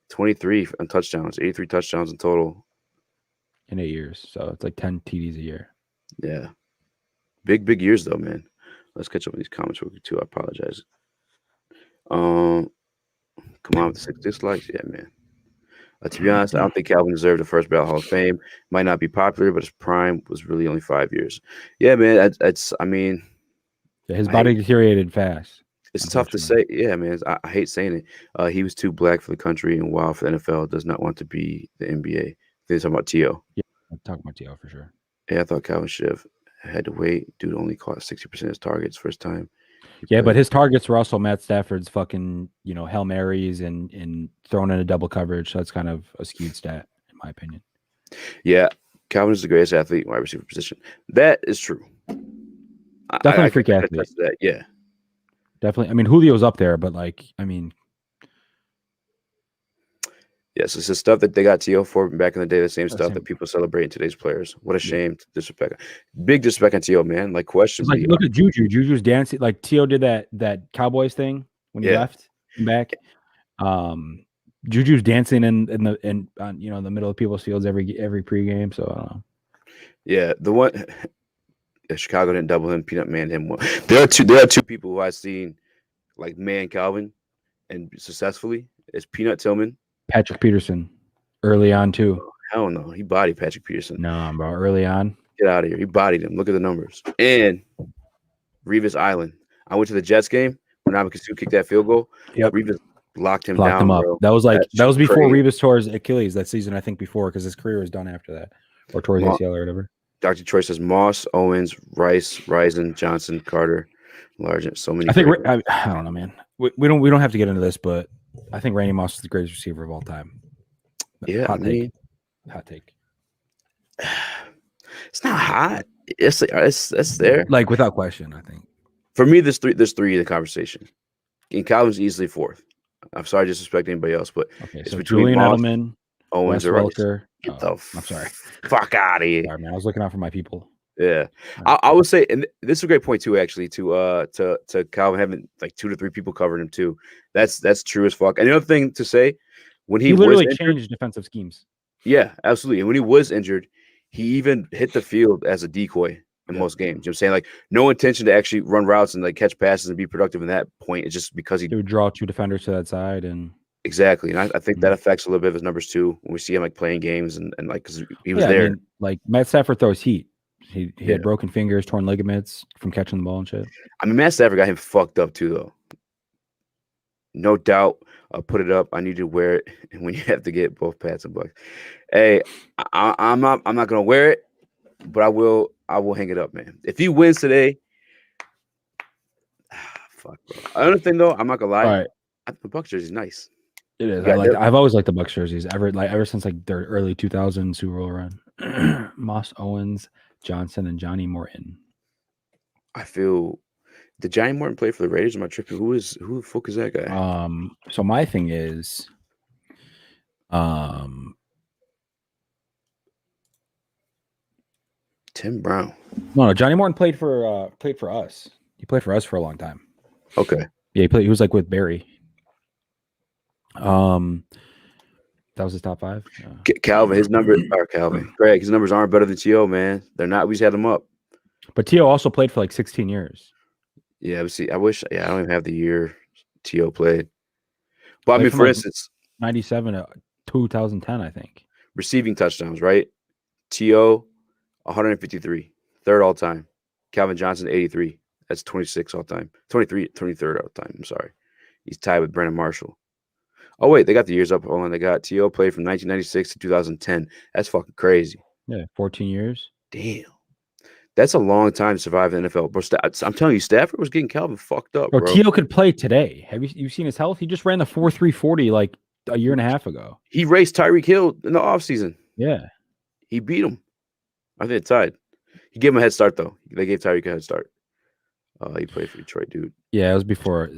Speaker 1: 23 on touchdowns, 83 touchdowns in total.
Speaker 2: In 8 years. So it's like 10 TDs a year.
Speaker 1: Yeah. Big years though, man. Let's catch up with these comments real quick too. I apologize. Come on with the 6 dislikes. Yeah, man. To be honest, I don't think Calvin deserved the first ballot Hall of Fame. Might not be popular, but his prime was really only 5 years. Yeah, man. I mean,
Speaker 2: his body deteriorated fast.
Speaker 1: It's tough to say. Yeah, man. I hate saying it. He was too black for the country and wild for the NFL. Does not want to be the NBA. They're talking about T.O.
Speaker 2: Yeah, I'm talking about T.O. for sure.
Speaker 1: Yeah, I thought Calvin Shiv had to wait. Dude only caught 60% of his targets first time.
Speaker 2: Yeah, but his targets were also Matt Stafford's fucking, Hail Marys and throwing in a double coverage. So that's kind of a skewed stat, in my opinion.
Speaker 1: Yeah, Calvin is the greatest athlete in wide receiver position. That is true.
Speaker 2: Definitely freak athlete.
Speaker 1: That. Yeah.
Speaker 2: Definitely. I mean, Julio's up there, but
Speaker 1: yes, it's the stuff that they got T.O. for back in the day, the same stuff that people celebrate in today's players. What a shame to disrespect. Big disrespect on T.O., man. Like, questionably.
Speaker 2: Look at Juju. Juju's dancing. Like, T.O. did that Cowboys thing when he left and back. Juju's dancing in the middle of people's fields every pregame. So, I don't know.
Speaker 1: Yeah, the one Chicago didn't double him, Peanut man him. There are two people who I've seen like man Calvin and successfully. It's Peanut Tillman.
Speaker 2: Patrick Peterson early on too.
Speaker 1: Oh, hell no, he bodied Patrick Peterson.
Speaker 2: No, bro, early on.
Speaker 1: Get out of here. He bodied him. Look at the numbers. And Revis Island. I went to the Jets game when Abakasu kicked that field goal.
Speaker 2: Yep.
Speaker 1: Revis locked him down.
Speaker 2: Up.
Speaker 1: Bro.
Speaker 2: That was before Revis tore his Achilles that season, I think before, because his career was done after that. Or tore his ACL or whatever. Dr.
Speaker 1: Troy says Moss, Owens, Rice, Risen, Johnson, Carter, Largent. So many.
Speaker 2: I think I don't know, man. We don't have to get into this, but I think Randy Moss is the greatest receiver of all time.
Speaker 1: Yeah,
Speaker 2: hot take.
Speaker 1: It's not hot. It's there.
Speaker 2: Like without question, I think.
Speaker 1: For me, there's three in the conversation. And Calvin's easily fourth. I'm sorry to disrespect anybody else, but
Speaker 2: it's between Julian
Speaker 1: Moss,
Speaker 2: Edelman,
Speaker 1: Owens, or Welker.
Speaker 2: I'm sorry.
Speaker 1: Fuck out of here.
Speaker 2: Sorry, man. I was looking out for my people.
Speaker 1: Yeah, I would say, and this is a great point too. Actually, to Calvin having like 2 to 3 people covering him too. That's true as fuck. And the other thing to say, when he
Speaker 2: literally
Speaker 1: was
Speaker 2: changed defensive schemes.
Speaker 1: Yeah, absolutely. And when he was injured, he even hit the field as a decoy in most games. You know what I'm saying? Like, no intention to actually run routes and like catch passes and be productive in that point. It's just because he
Speaker 2: would draw 2 defenders to that side and.
Speaker 1: Exactly, and I think that affects a little bit of his numbers too when we see him like playing games and like because he was there. I mean,
Speaker 2: like Matt Stafford throws heat. He had broken fingers, torn ligaments from catching the ball and shit.
Speaker 1: I mean, Matt Stafford got him fucked up too, though. No doubt. I'll put it up. I need to wear it, and when you have to get both Pats and Bucks. Hey, I'm not gonna wear it, but I will hang it up, man. If he wins today, fuck. Bro. Another thing though, I'm not gonna lie.
Speaker 2: All right.
Speaker 1: I think the Bucks jersey is nice.
Speaker 2: It is. I've always liked the Bucks jerseys ever since like their early 2000 Super Bowl run. Moss, Owens, Johnson, and Johnny Morton.
Speaker 1: I feel did Johnny Morton play for the Raiders? Am I tripping? Who the fuck is that guy?
Speaker 2: So my thing is,
Speaker 1: Tim Brown.
Speaker 2: No, Johnny Morton played for us. He played for us for a long time.
Speaker 1: Okay.
Speaker 2: Yeah, he was like with Barry. That was his top 5.
Speaker 1: Calvin, his numbers are Greg, his numbers aren't better than T.O., man. They're not. We just had them up.
Speaker 2: But T.O. also played for like 16 years.
Speaker 1: Yeah, but see, I wish. Yeah, I don't even have the year T.O. played. But I mean, for instance,
Speaker 2: 97 to 2010, I think.
Speaker 1: Receiving touchdowns, right? T.O. 153, third all time. Calvin Johnson 83. That's 26 all time. 23rd all time. I'm sorry. He's tied with Brandon Marshall. Oh, wait, they got the years up. Hold on. They got T.O. played from 1996 to 2010. That's fucking crazy.
Speaker 2: Yeah, 14 years.
Speaker 1: Damn. That's a long time to survive the NFL. Bro, I'm telling you, Stafford was getting Calvin fucked up, bro.
Speaker 2: T.O. could play today. Have you seen his health? He just ran the 4.340 like a year and a half ago.
Speaker 1: He raced Tyreek Hill in the offseason.
Speaker 2: Yeah.
Speaker 1: He beat him. I think it's tied. He gave him a head start, though. They gave Tyreek a head start. He played for Detroit, dude.
Speaker 2: Yeah, it was before,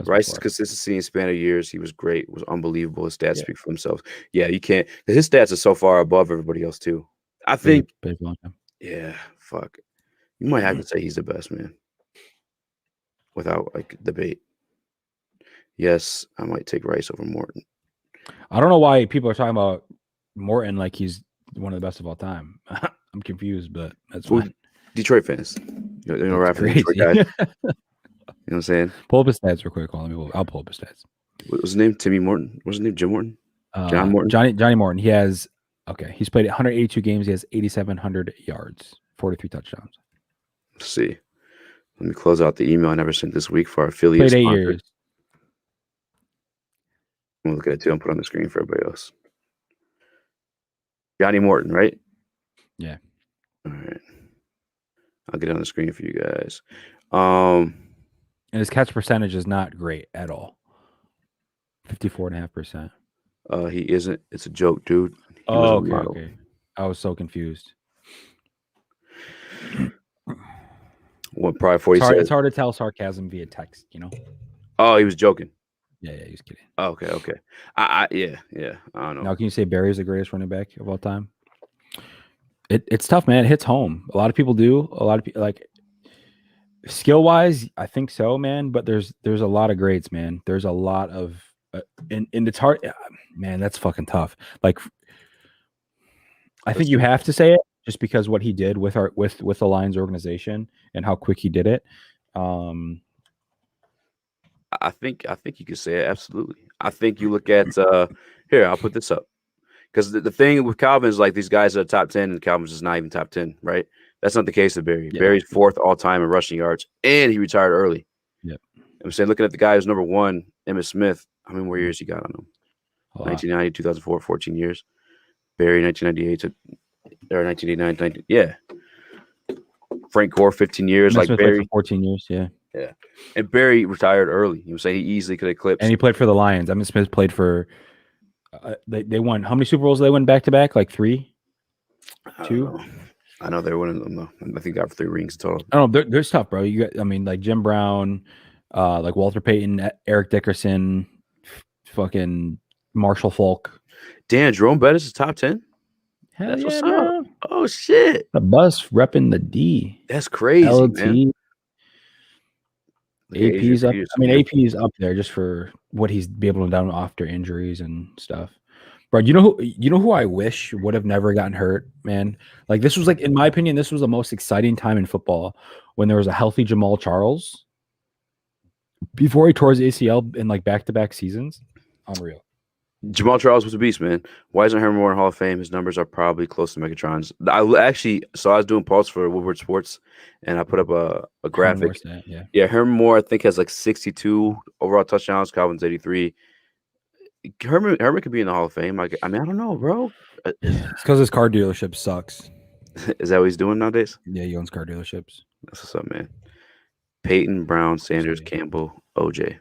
Speaker 1: Rice's consistency in span of years, he was great. It was unbelievable. His stats speak for themselves. Yeah, you can't. His stats are so far above everybody else, too. I think. Yeah, fuck. You might have to say he's the best, man. Without, like, debate. Yes, I might take Rice over Morton.
Speaker 2: I don't know why people are talking about Morton like he's one of the best of all time. I'm confused, but that's fine.
Speaker 1: Detroit fans. Right for Detroit guys. You know what I'm saying?
Speaker 2: Pull up his stats real quick. I'll pull up his stats.
Speaker 1: What was his name? Timmy Morton? What's his name? Jim Morton? John Morton?
Speaker 2: Johnny Morton. He's played 182 games. He has 8,700 yards, 43 touchdowns.
Speaker 1: Let's see. Let me close out the email I never sent this week for our affiliate
Speaker 2: Played 8
Speaker 1: sponsor.
Speaker 2: years.
Speaker 1: I'm gonna look at it too and put it on the screen for everybody else. Johnny Morton, right?
Speaker 2: Yeah.
Speaker 1: All right. I'll get it on the screen for you guys.
Speaker 2: And his catch percentage is not great at all. 54.5%.
Speaker 1: He isn't. It's a joke, dude. He
Speaker 2: Oh,
Speaker 1: was a model.
Speaker 2: okay. I was so confused.
Speaker 1: What probably 40
Speaker 2: It's hard to tell sarcasm via text, you know?
Speaker 1: Oh, he was joking.
Speaker 2: Yeah, he was kidding.
Speaker 1: Oh, okay. Yeah. I don't know.
Speaker 2: Now, can you say Barry's the greatest running back of all time? It's tough, man. It hits home. A lot of people do. A lot of people like skill wise, I think so, man. But there's a lot of greats, man. There's a lot of and it's hard, man. That's fucking tough. Like, I think you have to say it just because what he did with the Lions organization and how quick he did it.
Speaker 1: I think you could say it absolutely. I think you look at here. I'll put this up because the thing with Calvin is like these guys are top 10 and Calvin's just not even top 10, right? That's not the case with Barry.
Speaker 2: Yeah.
Speaker 1: Barry's 4th all time in rushing yards, and he retired early.
Speaker 2: Yep.
Speaker 1: I'm saying looking at the guy who's number 1, Emmitt Smith. How many more years he got on him? 1990, 2004, 14 years. Barry 1998 or 1989, yeah. Frank Gore 15 years, like Barry
Speaker 2: for 14 years, yeah.
Speaker 1: Yeah, and Barry retired early. You would say he easily could eclipse.
Speaker 2: And he played for the Lions. Emmitt Smith played for. They won. How many Super Bowls did they win back to back? Like 3, 2.
Speaker 1: I know they're winning them though. I think they got 3 rings total.
Speaker 2: I don't know. They're tough, bro. You got. I mean, like Jim Brown, like Walter Payton, Eric Dickerson, fucking Marshall Falk.
Speaker 1: Dan Jerome Bettis is top 10.
Speaker 2: Hell
Speaker 1: That's
Speaker 2: yeah,
Speaker 1: what's
Speaker 2: bro.
Speaker 1: up. Oh shit,
Speaker 2: The bus repping the D.
Speaker 1: that's crazy,
Speaker 2: LT.
Speaker 1: man.
Speaker 2: AP's up. I mean, AP is up there just for what he's be able to do after injuries and stuff. Bro, you know who I wish would have never gotten hurt, man. Like this was like, in my opinion, this was the most exciting time in football when there was a healthy Jamal Charles before he tore his ACL in like back-to-back seasons. Unreal.
Speaker 1: Jamal Charles was a beast, man. Why isn't Herman Moore in Hall of Fame? His numbers are probably close to Megatron's. I was doing pulse for Woodward Sports, and I put up a graphic. Yeah, Herman Moore I think has like 62 overall touchdowns. Calvin's 83. Herman could be in the Hall of Fame. I mean, I don't know, bro.
Speaker 2: It's because his car dealership sucks.
Speaker 1: Is that what he's doing nowadays?
Speaker 2: Yeah, he owns car dealerships.
Speaker 1: That's what's up, man. Peyton, Brown, Sanders, Campbell, OJ.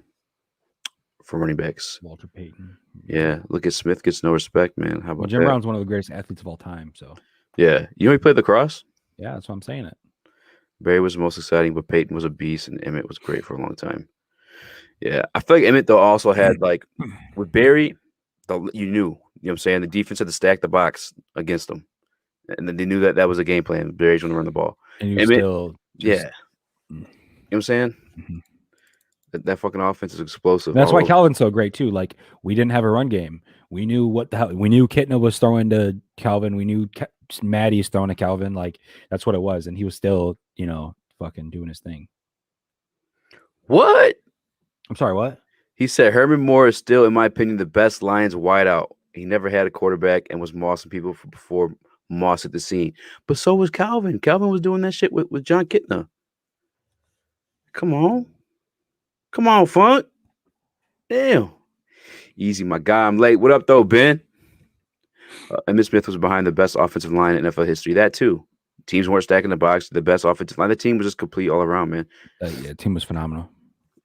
Speaker 1: For running backs.
Speaker 2: Walter Payton.
Speaker 1: Yeah, look at Smith gets no respect, man. How about
Speaker 2: Jim
Speaker 1: that?
Speaker 2: Brown's one of the greatest athletes of all time. So
Speaker 1: yeah, you know he played lacrosse.
Speaker 2: Yeah, that's why I'm saying it.
Speaker 1: Barry was the most exciting, but Peyton was a beast, and Emmett was great for a long time. Yeah, I feel like Emmett though also had like with Barry, you know what I'm saying. The defense had to stack the box against them, and then they knew that was a game plan. Barry's going to run the ball.
Speaker 2: And Emmett, still
Speaker 1: just, you know what I'm saying.
Speaker 2: Mm-hmm.
Speaker 1: That fucking offense is explosive.
Speaker 2: That's why Calvin's so great too. Like we didn't have a run game. We knew what the hell. We knew Kitna was throwing to Calvin. We knew Maddie's throwing to Calvin. Like that's what it was, and he was still, fucking doing his thing.
Speaker 1: What?
Speaker 2: I'm sorry. What?
Speaker 1: He said Herman Moore is still, in my opinion, the best Lions wideout. He never had a quarterback and was mossing people before Moss at the scene. But so was Calvin. Calvin was doing that shit with John Kitna. Come on. Come on, Funk. Damn. Easy, my guy. I'm late. What up, though, Ben? Emmitt Smith was behind the best offensive line in NFL history. That, too. Teams weren't stacking the box. The best offensive line. The team was just complete all around, man.
Speaker 2: Yeah, the team was phenomenal.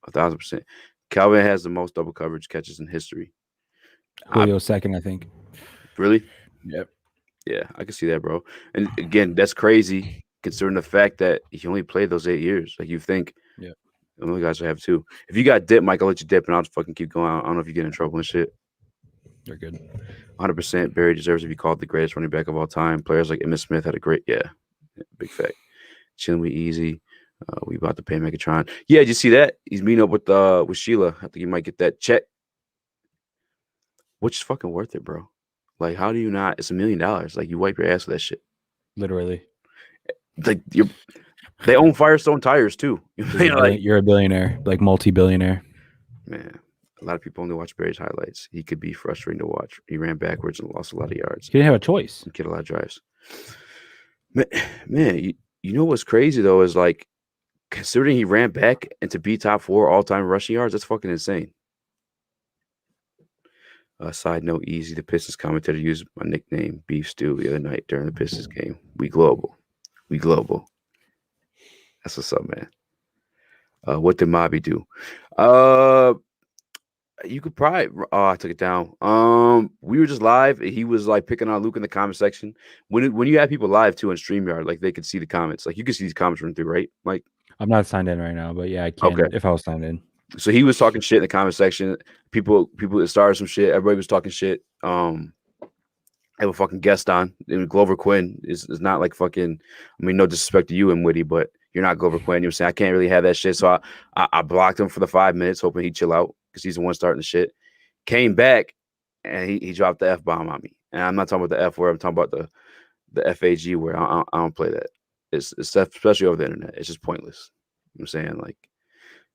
Speaker 1: 1,000%. Calvin has the most double coverage catches in history.
Speaker 2: Julio's second, I think.
Speaker 1: Really?
Speaker 2: Yep.
Speaker 1: Yeah, I can see that, bro. And again, that's crazy considering the fact that he only played those 8 years. Like, you think,
Speaker 2: yeah,
Speaker 1: the other guys will have too. If you got dip, Mike, I'll let you dip and I'll just fucking keep going. I don't know if you get in trouble and shit.
Speaker 2: They're good.
Speaker 1: 100%. Barry deserves to be called the greatest running back of all time. Players like Emmitt Smith had a great, big fact. Chilling with Eazy. We about to pay Megatron. Yeah, did you see that? He's meeting up with Sheila. I think he might get that check. Which is fucking worth it, bro. Like, how do you not? It's $1 million. Like, you wipe your ass with that shit.
Speaker 2: Literally.
Speaker 1: Like, they own Firestone tires too.
Speaker 2: You're a billionaire, like multi-billionaire.
Speaker 1: Man, a lot of people only watch Barry's highlights. He could be frustrating to watch. He ran backwards and lost a lot of yards.
Speaker 2: He didn't have a choice.
Speaker 1: He get a lot of drives. Man, you know what's crazy though is like considering he ran back and to be top 4 all-time rushing yards, that's fucking insane. Side note, Eazy, the Pistons commentator, used my nickname Beef Stew the other night during the Pistons game. We global. That's what's up, man. What did Mobby do? You could probably. Oh, I took it down. We were just live. He was like picking on Luke in the comment section. When you have people live too on StreamYard, like they could see the comments. Like you can see these comments run through, right? Like
Speaker 2: I'm not signed in right now, but yeah, I can if I was signed in.
Speaker 1: So he was talking shit in the comment section. People that started some shit. Everybody was talking shit. I have a fucking guest on. And Glover Quinn is not like fucking. I mean, no disrespect to you and Witty, but you're not Glover Quinn. You were saying I can't really have that shit. So I blocked him for the 5 minutes, hoping he'd chill out because he's the one starting the shit. Came back and he dropped the F-bomb on me. And I'm not talking about the F word. I'm talking about the FAG word. I don't play that. It's especially over the internet. It's just pointless. You know what I'm saying? Like.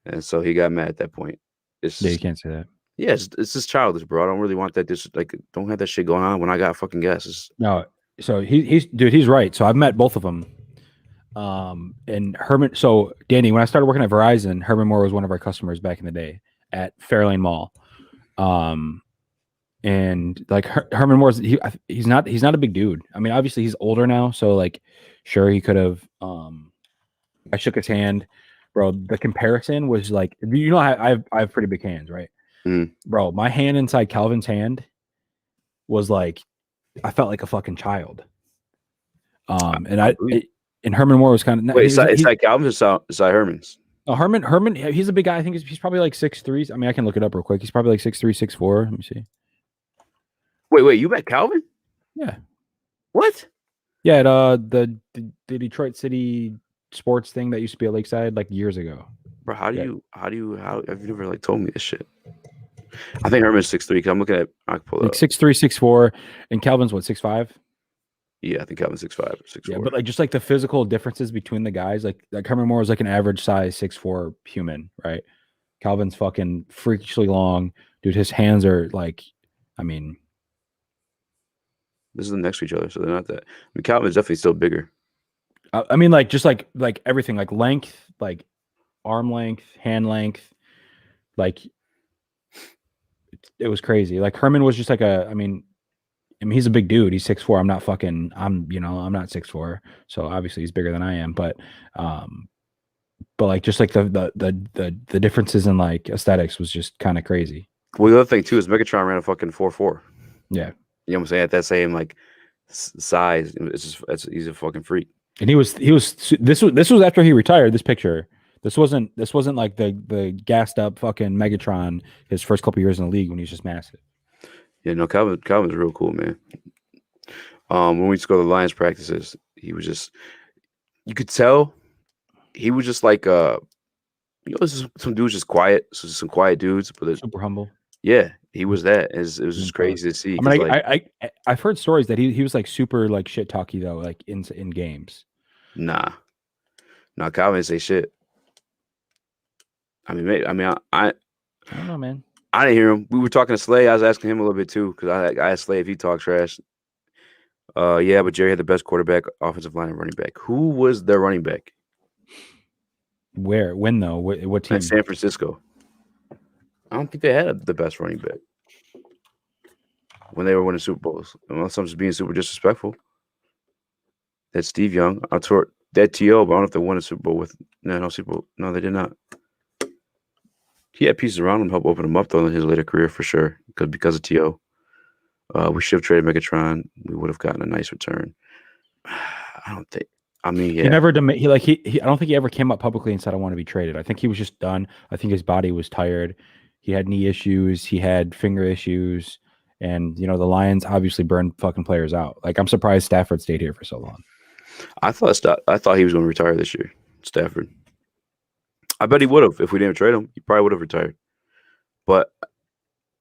Speaker 1: And so he got mad at that point.
Speaker 2: Yeah, you can't say that.
Speaker 1: Yeah, it's just childish, bro. I don't really want that. Don't have that shit going on when I got fucking guests.
Speaker 2: No, so he's right. So I've met both of them. And Herman. So Danny, when I started working at Verizon, Herman Moore was one of our customers back in the day at Fairlane Mall. And like Herman Moore's, he's not a big dude. I mean, obviously he's older now, so like, sure he could have. I shook his hand. Bro, the comparison was like, you know, I have pretty big hands, right? Bro, my hand inside Calvin's hand was like, I felt like a fucking child. And Herman Moore was kind of
Speaker 1: wait. Inside Calvin's or inside Herman's?
Speaker 2: No, Herman, he's a big guy. I think he's probably like 6'3". I mean, I can look it up real quick. He's probably like 6'3", 6'4". Let me see.
Speaker 1: Wait, you met Calvin?
Speaker 2: Yeah.
Speaker 1: What?
Speaker 2: Yeah, at the Detroit City sports thing that used to be at Lakeside like years ago.
Speaker 1: Bro, how have you never like told me this shit? I think Herman's 6'3", because I'm looking at I can pull it
Speaker 2: like 6'3", 6'4", and Calvin's what, 6'5"?
Speaker 1: Yeah, I think Calvin's 6'5", 6'4".
Speaker 2: Yeah, but like just like the physical differences between the guys, like Herman Moore is like an average size 6'4" human, right? Calvin's fucking freakishly long, dude. His hands are like, I mean,
Speaker 1: this is next to each other, so they're not that. I mean, Calvin's definitely still bigger.
Speaker 2: I mean, like just like everything, like length, like arm length, hand length, like it was crazy. Like Herman was just like I mean, he's a big dude. He's 6'4". I'm not 6'4", so obviously he's bigger than I am. But like just like the differences in like aesthetics was just kind of crazy.
Speaker 1: Well, the other thing too is Megatron ran a fucking 4'4".
Speaker 2: Yeah,
Speaker 1: you know what I'm saying? At that same like size, he's a fucking freak.
Speaker 2: And this was after he retired. This picture. This wasn't like the gassed up fucking Megatron his first couple years in the league when he's just massive.
Speaker 1: Yeah, no, Calvin's real cool, man. When we used to go to the Lions practices, he was just, you could tell he was just like some dudes just quiet, some quiet dudes, but they're
Speaker 2: super humble.
Speaker 1: Yeah, he was that. It was just crazy to see.
Speaker 2: I mean, I've heard stories that he was like super like shit talky though, like in games.
Speaker 1: Nah, Calvin didn't say shit. I mean, I
Speaker 2: don't know, man.
Speaker 1: I didn't hear him. We were talking to Slay. I was asking him a little bit too because I asked Slay if he talked trash. Yeah, but Jerry had the best quarterback, offensive line, and running back. Who was their running back?
Speaker 2: Where? When though? What team?
Speaker 1: At San Francisco. I don't think they had the best running back when they were winning Super Bowls. Unless I'm just being super disrespectful. That's Steve Young. I tore that T.O., but I don't know if they won a Super Bowl with no Super Bowl. No, they did not. He had pieces around him to help open him up though in his later career for sure. Because of T.O. We should have traded Megatron. We would have gotten a nice return. I don't think. I mean, yeah.
Speaker 2: He never. He I don't think he ever came up publicly and said I want to be traded. I think he was just done. I think his body was tired. He had knee issues. He had finger issues. And, the Lions obviously burned fucking players out. Like, I'm surprised Stafford stayed here for so long.
Speaker 1: I thought he was going to retire this year, Stafford. I bet he would have. If we didn't trade him, he probably would have retired. But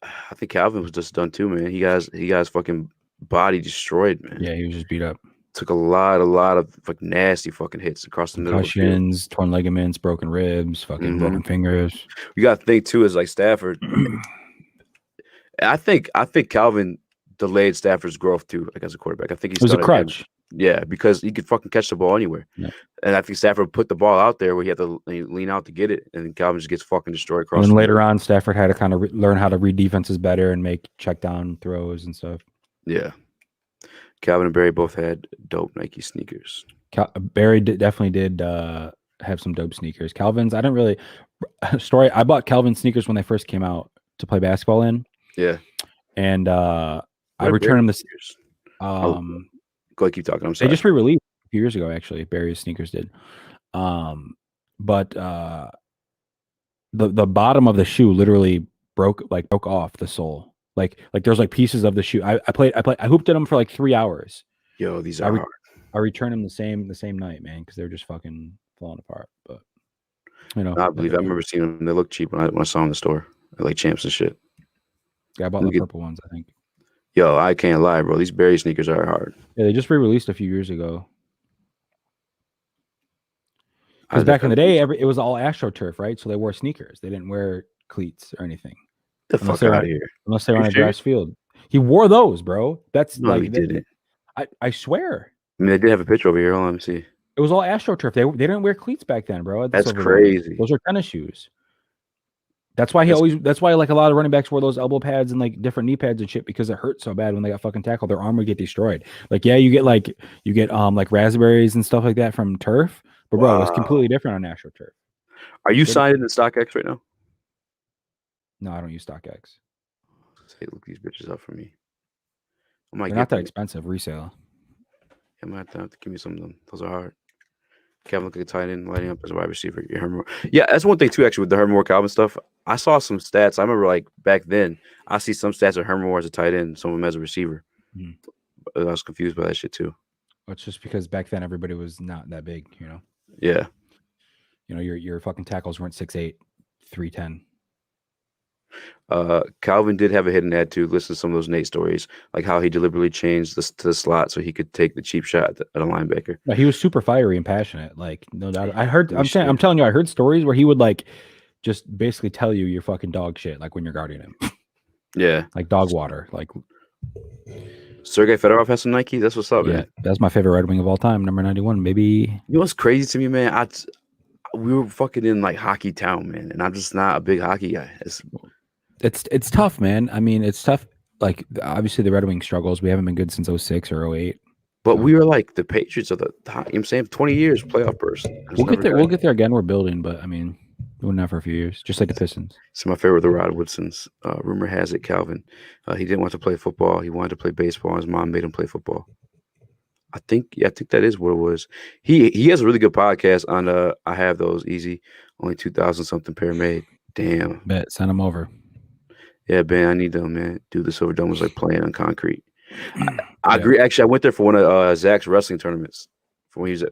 Speaker 1: I think Calvin was just done too, man. He got his fucking body destroyed, man.
Speaker 2: Yeah, he was just beat up.
Speaker 1: Took a lot of fucking nasty fucking hits across the middle.
Speaker 2: Concussions, torn ligaments, broken ribs, fucking broken fingers.
Speaker 1: You got to think too is like Stafford. I think Calvin delayed Stafford's growth too, like as a quarterback. I think
Speaker 2: it was a crutch.
Speaker 1: Yeah, because he could fucking catch the ball anywhere.
Speaker 2: Yeah.
Speaker 1: And I think Stafford put the ball out there where he had to lean out to get it, and Calvin just gets fucking destroyed across.
Speaker 2: And
Speaker 1: the
Speaker 2: later
Speaker 1: field.
Speaker 2: on, Stafford had to kind of learn how to read defenses better and make check down throws and stuff.
Speaker 1: Yeah. Calvin and Barry both had dope Nike sneakers.
Speaker 2: Barry definitely did have some dope sneakers. Calvin's, I didn't really I bought Calvin sneakers when they first came out to play basketball in.
Speaker 1: Yeah.
Speaker 2: And I returned them this
Speaker 1: Go ahead, keep talking. I'm sorry.
Speaker 2: They just re-released a few years ago, actually. Barry's sneakers did. But the bottom of the shoe literally broke off the sole. Like there's like pieces of the shoe. I hooped at them for like 3 hours.
Speaker 1: Yo, these are hard.
Speaker 2: I returned them the same night, man, because they're just fucking falling apart. But you know,
Speaker 1: I believe I remember seeing them. They look cheap when I saw them in the store, like Champs and shit.
Speaker 2: Yeah, I bought the purple ones, I think.
Speaker 1: Yo, I can't lie, bro. These Barry sneakers are hard.
Speaker 2: Yeah, they just re-released a few years ago. Because back in the day, it was all AstroTurf, right? So they wore sneakers. They didn't wear cleats or anything.
Speaker 1: The fuck out of here.
Speaker 2: Unless they were on a grass field. He wore those, bro. That's
Speaker 1: no, he didn't.
Speaker 2: I swear.
Speaker 1: I mean, they did have a picture over here. Hold on, let me see.
Speaker 2: It was all AstroTurf. They didn't wear cleats back then, bro.
Speaker 1: That's crazy.
Speaker 2: Those are tennis shoes. That's why like a lot of running backs wore those elbow pads and like different knee pads and shit, because it hurt so bad when they got fucking tackled. Their arm would get destroyed. Like, yeah, you get like raspberries and stuff like that from turf, but bro, it's completely different on AstroTurf.
Speaker 1: Are you signed in StockX right now?
Speaker 2: No, I don't use StockX.
Speaker 1: Say, look these bitches up for me.
Speaker 2: They're not that expensive resale.
Speaker 1: I might have to give me some of them. Those are hard. Kevin look like a tight end, lighting up as a wide receiver. Yeah, that's one thing too. Actually, with the Herman Moore Calvin stuff, I saw some stats. I remember like back then, I see some stats of Herman Moore as a tight end, some of them as a receiver. I was confused by that shit too.
Speaker 2: Well, it's just because back then everybody was not that big, you know.
Speaker 1: Yeah.
Speaker 2: You know, your fucking tackles weren't 6'8", 310.
Speaker 1: Calvin did have a hidden ad too. Listen to some of those Nate stories, like how he deliberately changed to the slot so he could take the cheap shot at a linebacker.
Speaker 2: No, he was super fiery and passionate. Like, no doubt. I'm telling you, I heard stories where he would like just basically tell you you're fucking dog shit, like when you're guarding him.
Speaker 1: Yeah,
Speaker 2: like dog water. Like
Speaker 1: Sergey Fedorov has some Nike. That's what's up, man.
Speaker 2: That's my favorite Red Wing of all time, number 91, maybe.
Speaker 1: You know what's crazy to me, man? We were fucking in like hockey town, man, and I'm just not a big hockey guy.
Speaker 2: It's tough, man. I mean, it's tough. Like, obviously the Red Wings struggles. We haven't been good since 06 or 08.
Speaker 1: But we were like the Patriots of the time. You know what I'm saying? 20 years playoff burst.
Speaker 2: We'll get there. We'll get there again. We're building, but I mean, we're not for a few years, just like the Pistons.
Speaker 1: So my favorite, the Rod Woodsons. Rumor has it, Calvin. He didn't want to play football. He wanted to play baseball. His mom made him play football. I think that is what it was. He has a really good podcast on I have those Eazy, only 2,000 something pair made. Damn.
Speaker 2: Bet, send them over.
Speaker 1: Yeah, man, I need them, man. Dude, the Silver Dome was like playing on concrete. I agree. Actually, I went there for one of Zach's wrestling tournaments. For when he was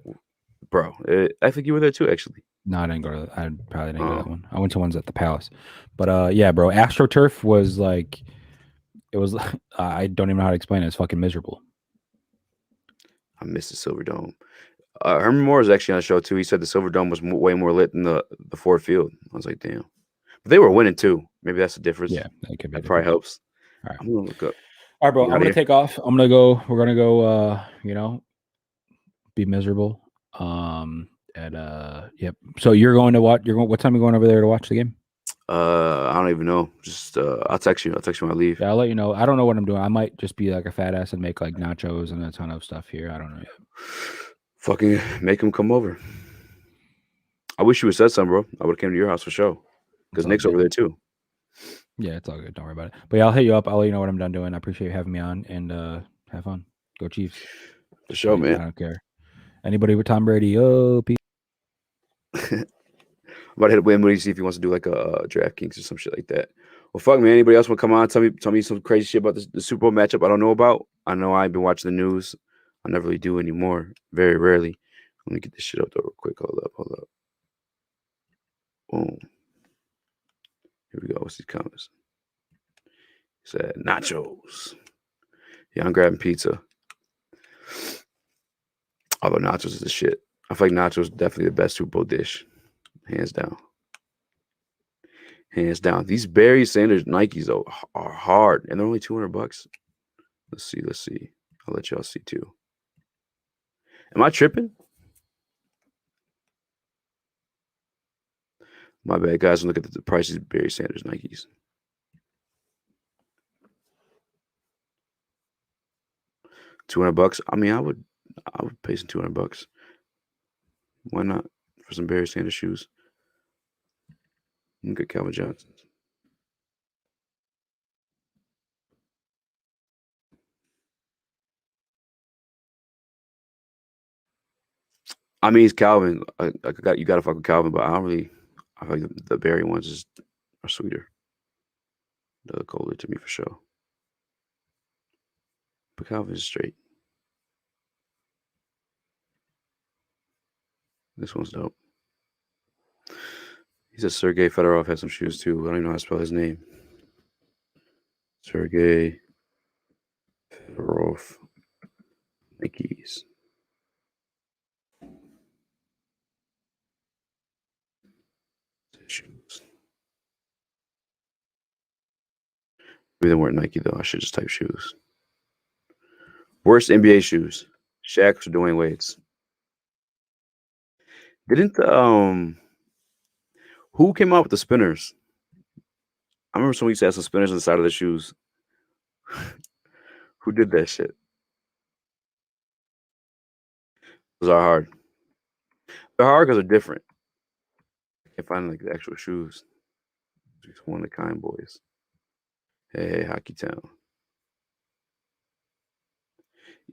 Speaker 1: I think you were there too, actually.
Speaker 2: No, I didn't go to. I probably didn't go to that one. I went to ones at the Palace, but yeah, bro, AstroTurf was like, it was. I don't even know how to explain it. It's fucking miserable.
Speaker 1: I miss the Silver Dome. Herman Moore was actually on the show too. He said the Silver Dome was way more lit than the Ford Field. I was like, damn. But they were winning too. Maybe that's the difference.
Speaker 2: Yeah,
Speaker 1: that probably helps.
Speaker 2: All right,
Speaker 1: I'm gonna look up.
Speaker 2: All right, bro. I'm gonna take off. I'm gonna go. We're gonna go. You know, be miserable. Yep. So you're going to watch. What time are you going over there to watch the game?
Speaker 1: I don't even know. Just I'll text you. I'll text you when I leave.
Speaker 2: Yeah, I'll let you know. I don't know what I'm doing. I might just be like a fat ass and make like nachos and a ton of stuff here. I don't know yet.
Speaker 1: Fucking make them come over. I wish you would said something, bro. I would have came to your house for sure. Because Nick's over there too.
Speaker 2: Yeah, it's all good. Don't worry about it. But yeah, I'll hit you up. I'll let you know what I'm done doing. I appreciate you having me on, and have fun. Go Chiefs.
Speaker 1: The show, man.
Speaker 2: I don't care. Anybody with Tom Brady? Oh, peace.
Speaker 1: I'm about to hit Win see if he wants to do like a DraftKings or some shit like that. Well, fuck, man. Anybody else want to come on? Tell me some crazy shit about the Super Bowl matchup I don't know about. I know I've been watching the news. I never really do anymore. Very rarely. Let me get this shit up though real quick. Hold up. Boom. Here we go. What's these comments? He said nachos. Yeah, I'm grabbing pizza. Although nachos is the shit. I feel like nachos is definitely the best Super Bowl dish. Hands down. Hands down. These Barry Sanders Nikes though are hard, and they're only $200. Let's see. I'll let y'all see too. Am I tripping? My bad, guys. Look at the prices of Barry Sanders Nikes. $200. I mean, I would pay some $200. Why not for some Barry Sanders shoes? Look at Calvin Johnson. I mean, it's Calvin. You got to fuck with Calvin, but I don't really. I feel like the Barry ones are sweeter. They look older to me for sure. But Calvin's straight. This one's dope. He said Sergey Fedorov has some shoes too. I don't even know how to spell his name. Sergey Fedorov Nikes. Shoes. Maybe they weren't Nike though. I should just type shoes. Worst NBA shoes. Shaq's or Dwayne Wade's. Didn't who came out with the spinners? I remember someone used to have some spinners on the side of the shoes. Who did that shit? Those are hard. They're hard because they're different. I can't find like the actual shoes. Just one of the kind boys. Hey, Hockey Town.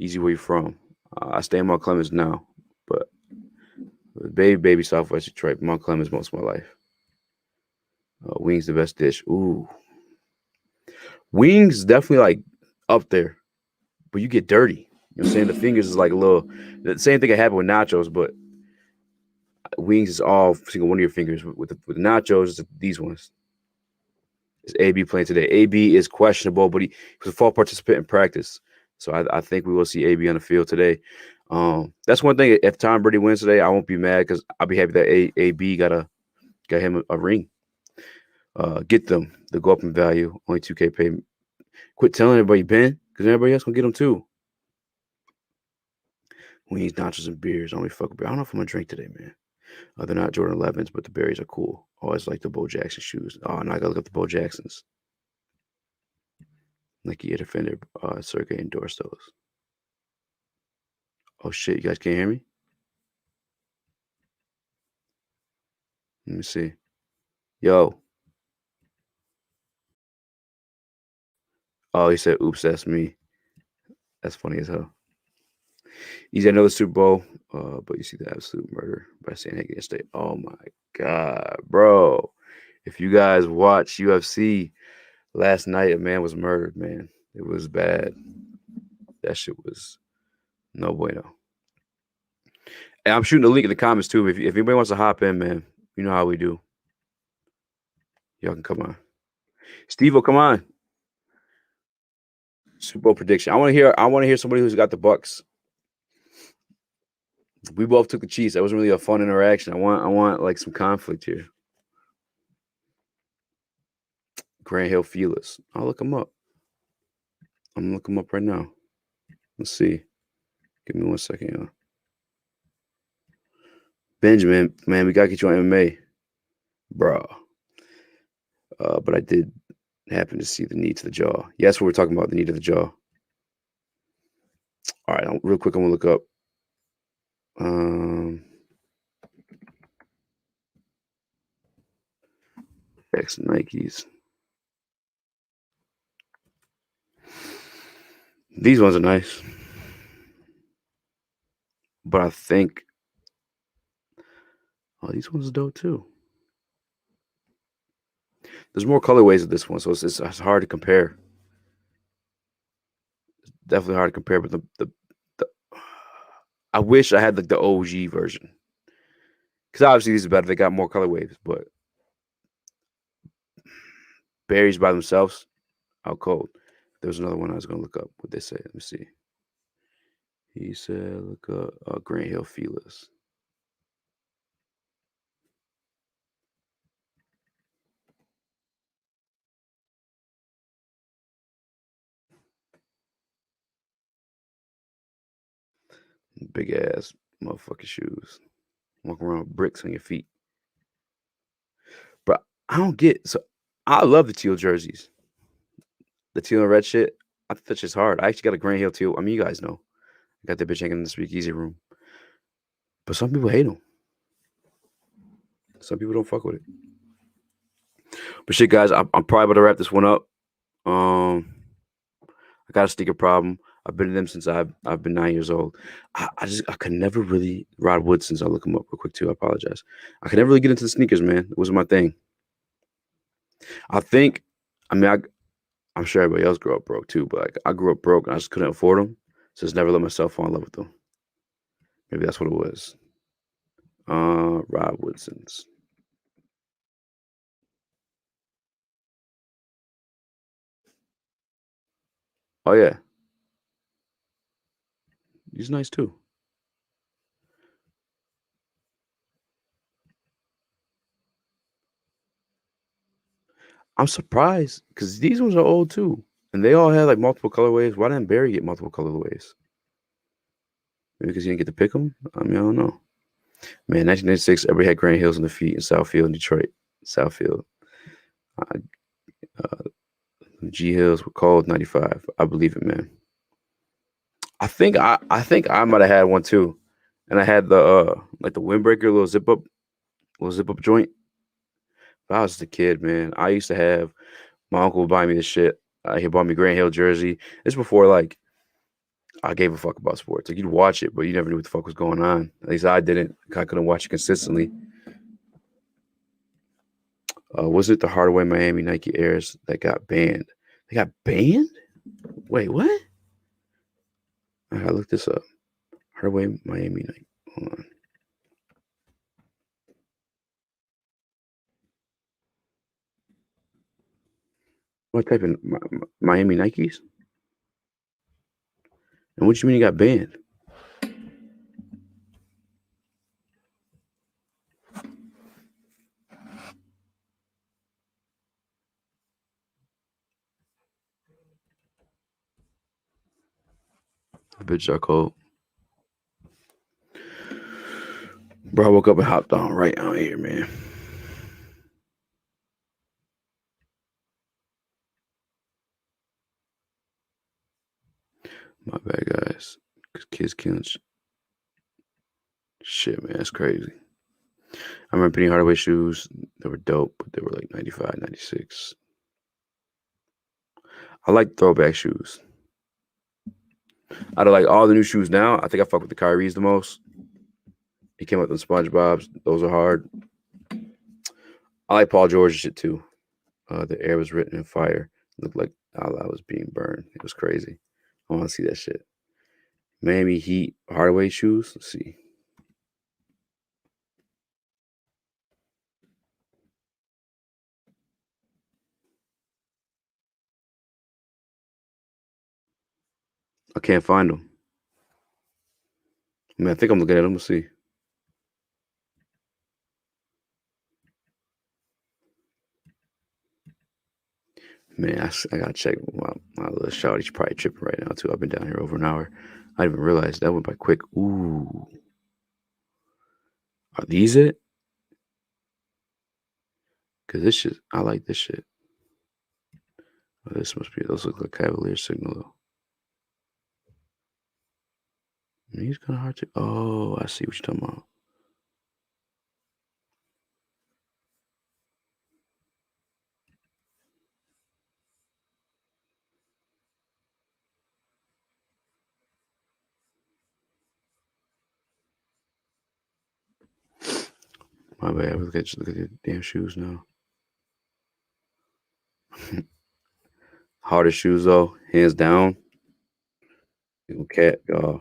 Speaker 1: Easy, where you from? I stay in Mount Clemens now, but baby Southwest Detroit. Mount Clemens most of my life. Wings the best dish. Ooh. Wings definitely like up there, but you get dirty. You know what I'm saying? The fingers is like a little. The same thing that happened with nachos, but wings is all single one of your fingers. With the nachos, it's these ones. Is AB playing today? AB is questionable, but he was a full participant in practice. So I think we will see AB on the field today. That's one thing. If Tom Brady wins today, I won't be mad because I'll be happy that AB got him a ring. Get them. They'll go up in value. Only 2K pay. Quit telling everybody, Ben, because everybody else gonna get them too. Wings, nachos, and beers. Only fuck beer. I don't know if I'm gonna drink today, man. They're not Jordan 11s, but the berries are cool. Always like the Bo Jackson shoes. Oh, and I gotta look up the Bo Jacksons. Nike Defender, Sergey endorsed those. Oh shit, you guys can't hear me? Let me see. Yo. Oh, he said, oops, that's me. That's funny as hell. Eazy, another Super Bowl, but you see the absolute murder by San Diego State. Oh my God, bro. If you guys watch UFC last night, a man was murdered, man. It was bad. That shit was no bueno. And I'm shooting the link in the comments too. If anybody wants to hop in, man, you know how we do. Y'all can come on. Steve-O, come on. Super Bowl prediction. I want to hear somebody who's got the Bucks. We both took the Chiefs. That wasn't really a fun interaction. I want like some conflict here. Grant Hill Fearless. I'll look him up. I'm gonna look him up right now. Let's see. Give me 1 second, y'all. Benjamin, man, we gotta get you on MMA, bro. But I did happen to see the knee to the jaw. Yeah, that's what we're talking about. The knee to the jaw. All right, real quick, I'm gonna look up. X Nikes. These ones are nice, but I think these ones are dope too. There's more colorways of this one, so it's hard to compare. It's definitely hard to compare, but the I wish I had like the OG version because obviously these are better. They got more colorways, but berries by themselves, out cold. There was another one I was gonna look up. What they say? Let me see. He said, "Look up Grant Hill Fearless." Big ass motherfucking shoes. Walking around with bricks on your feet. But I don't get so I love the teal jerseys. The teal and red shit. I think that's just hard. I actually got a Grand Hill teal. I mean, you guys know. I got that bitch hanging in the speakeasy room. But some people hate them. Some people don't fuck with it. But shit, guys, I'm probably about to wrap this one up. I got a sneaker problem. I've been in them since I've been 9 years old. I could never really Rod Wood since I look him up real quick too. I apologize. I could never really get into the sneakers, man. It wasn't my thing. I'm sure everybody else grew up broke too, but like I grew up broke and I just couldn't afford them. So just never let myself fall in love with them. Maybe that's what it was. Rod Woodson's. Oh yeah. He's nice too. I'm surprised because these ones are old too. And they all had like multiple colorways. Why didn't Barry get multiple colorways? Maybe because he didn't get to pick them? I mean, I don't know. Man, 1996, everybody had Grand Hills on the feet in Southfield in Detroit. Southfield. G Hills were cold, 95. I believe it, man. I think I might have had one too. And I had the like the windbreaker little zip up joint. But I was just a kid, man. I used to have my uncle would buy me this shit. He bought me Grand Hill jersey. This before like I gave a fuck about sports. Like you'd watch it, but you never knew what the fuck was going on. At least I didn't. I couldn't watch it consistently. Was it the Hardaway Miami Nike Airs that got banned? They got banned? Wait, what? I gotta look this up. Hardaway Miami Nike. Hold on. What type of Miami Nikes? And what you mean it got banned? The bitches are cold. Bro, I woke up and hopped on right out here, man. My bad, guys. Because kids killing shit, man. That's crazy. I remember Penny Hardaway shoes. They were dope, but they were like 95, 96. I like throwback shoes. Out of like all the new shoes now, I think I fuck with the Kyries the most. He came up with the SpongeBob's. Those are hard. I like Paul George shit too. The air was written in fire. It looked like Allah was being burned. It was crazy. I want to see that shit. Miami Heat Hardaway shoes. Let's see. I can't find them. I mean, I think I'm looking at them. Let's see. Man, I gotta check my little shawty. She's probably tripping right now too. I've been down here over an hour. I didn't even realize that went by quick. Ooh, are these it? Cause this shit, I like this shit. Oh, this must be. Those look like Cavalier Signal though. He's kind of hard to. Oh, I see what you're talking about. My bad. Look at the damn shoes now. Hardest shoes though, hands down. Cat, y'all.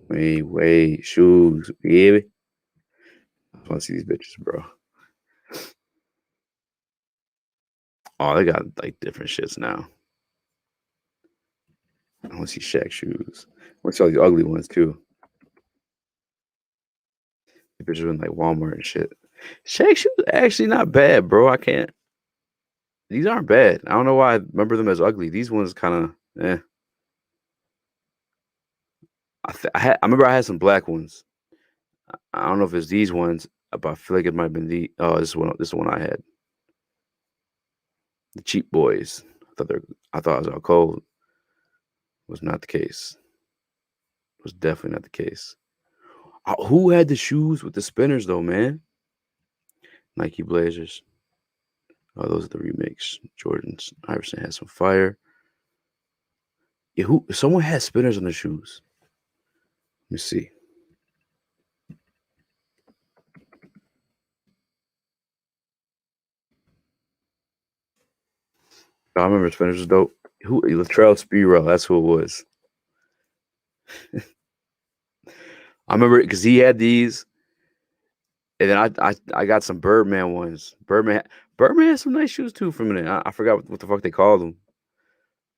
Speaker 1: Way shoes, baby. I want to see these bitches, bro. Oh, they got like different shits now. I want to see Shaq shoes. I want to see all these ugly ones too. The bitches are in like Walmart and shit. Shaq shoes actually not bad, bro. I can't. These aren't bad. I don't know why I remember them as ugly. These ones kind of, I remember I had some black ones. I don't know if it's these ones, but I feel like it might have been the. Oh, this one. This is the one I had. The cheap boys. I thought it was all cold. Was not the case. Was definitely not the case. Who had the shoes with the spinners though, man? Nike Blazers. Oh, those are the remakes. Jordan's. Iverson had some fire. Yeah, someone had spinners on the shoes. Let me see. I remember spinners was dope. Latrell Sprewell, that's who it was. I remember it because he had these, and then I got some Birdman ones. Birdman had some nice shoes too for a minute. I forgot what the fuck they called them,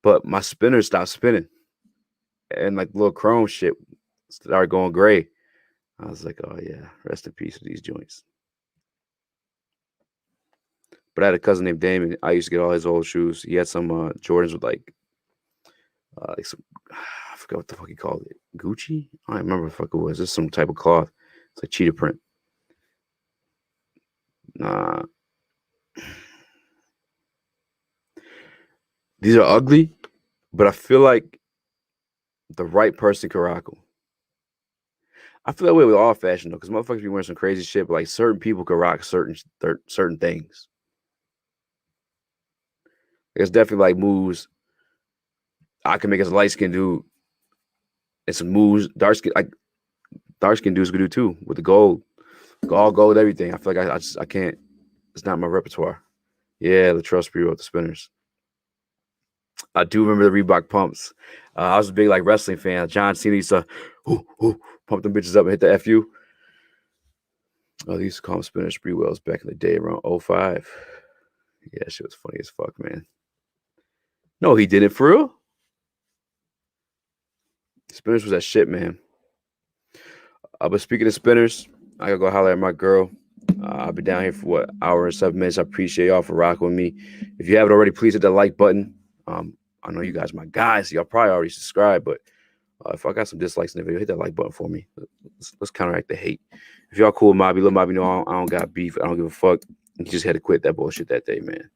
Speaker 1: but my spinners stopped spinning, and like little chrome shit started going gray. I was like, oh yeah, rest in peace with these joints. But I had a cousin named Damon. I used to get all his old shoes. He had some Jordans with like some, I forgot what the fuck he called it. Gucci? I don't remember what the fuck it was. Just some type of cloth. It's like cheetah print. Nah. These are ugly, but I feel like the right person can rock them. I feel that way with all fashion though, because motherfuckers be wearing some crazy shit, but like certain people can rock certain things. There's definitely like moves I can make as a light skinned dude, and some moves dark skin dudes can do too with the gold, all gold, everything. I feel like I can't. It's not my repertoire. Yeah, Latrell Sprewell with the spinners. I do remember the Reebok pumps. I was a big like wrestling fan. John Cena used to pump them bitches up and hit the FU. Oh, they used to call them spinner Sprewells back in the day around 05. Yeah, shit was funny as fuck, man. No, he did it for real. Spinners was that shit, man. But speaking of spinners, I gotta go holler at my girl. I'll be down here for what, hour and 7 minutes. I appreciate y'all for rocking with me. If you haven't already, please hit that like button. I know you guys are my guys, so y'all probably already subscribed, but if I got some dislikes in the video, hit that like button for me. Let's counteract the hate. If y'all cool with Mobby, let Mobby know I don't got beef. I don't give a fuck. He just had to quit that bullshit that day, man.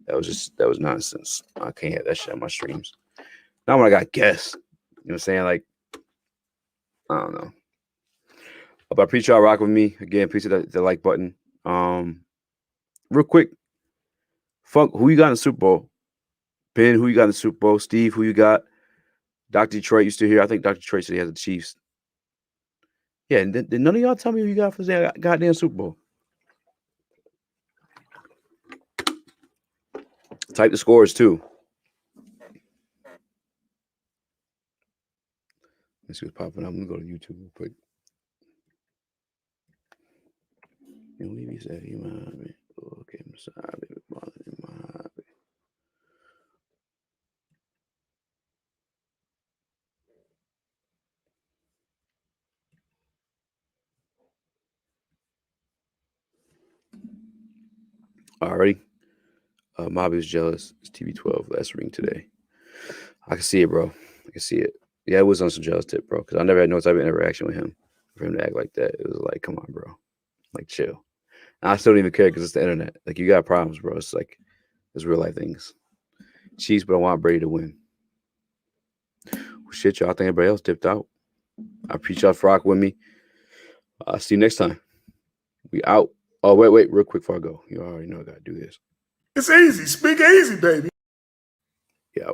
Speaker 1: That was nonsense. I can't have that shit on my streams. Not when I got guests. You know what I'm saying? Like, I don't know. But I appreciate y'all rocking with me. Again, please hit the like button. Real quick. Funk, who you got in the Super Bowl? Ben, who you got in the Super Bowl? Steve, who you got? Dr. Detroit, you still here? I think Dr. Detroit said he has the Chiefs. Yeah, and did none of y'all tell me who you got for the goddamn Super Bowl? Type the scores too. Let's see what's popping up. I'm gonna go to YouTube real quick. Okay, alrighty. Mobby's jealous. It's TV12 last ring today. I can see it, bro. I can see it. Yeah, it was on some jealous tip, bro. Because I never had no type of interaction with him. For him to act like that, it was like, come on, bro. Like, chill. And I still don't even care because it's the internet. Like, you got problems, bro. It's like, it's real life things. Chiefs, but I want Brady to win. Well, shit, y'all. I think everybody else dipped out. I appreciate y'all for rocking with me. I'll see you next time. We out. Oh, wait, real quick before I go. You already know I got to do this.
Speaker 4: It's easy. Speak easy, baby.
Speaker 1: Yeah.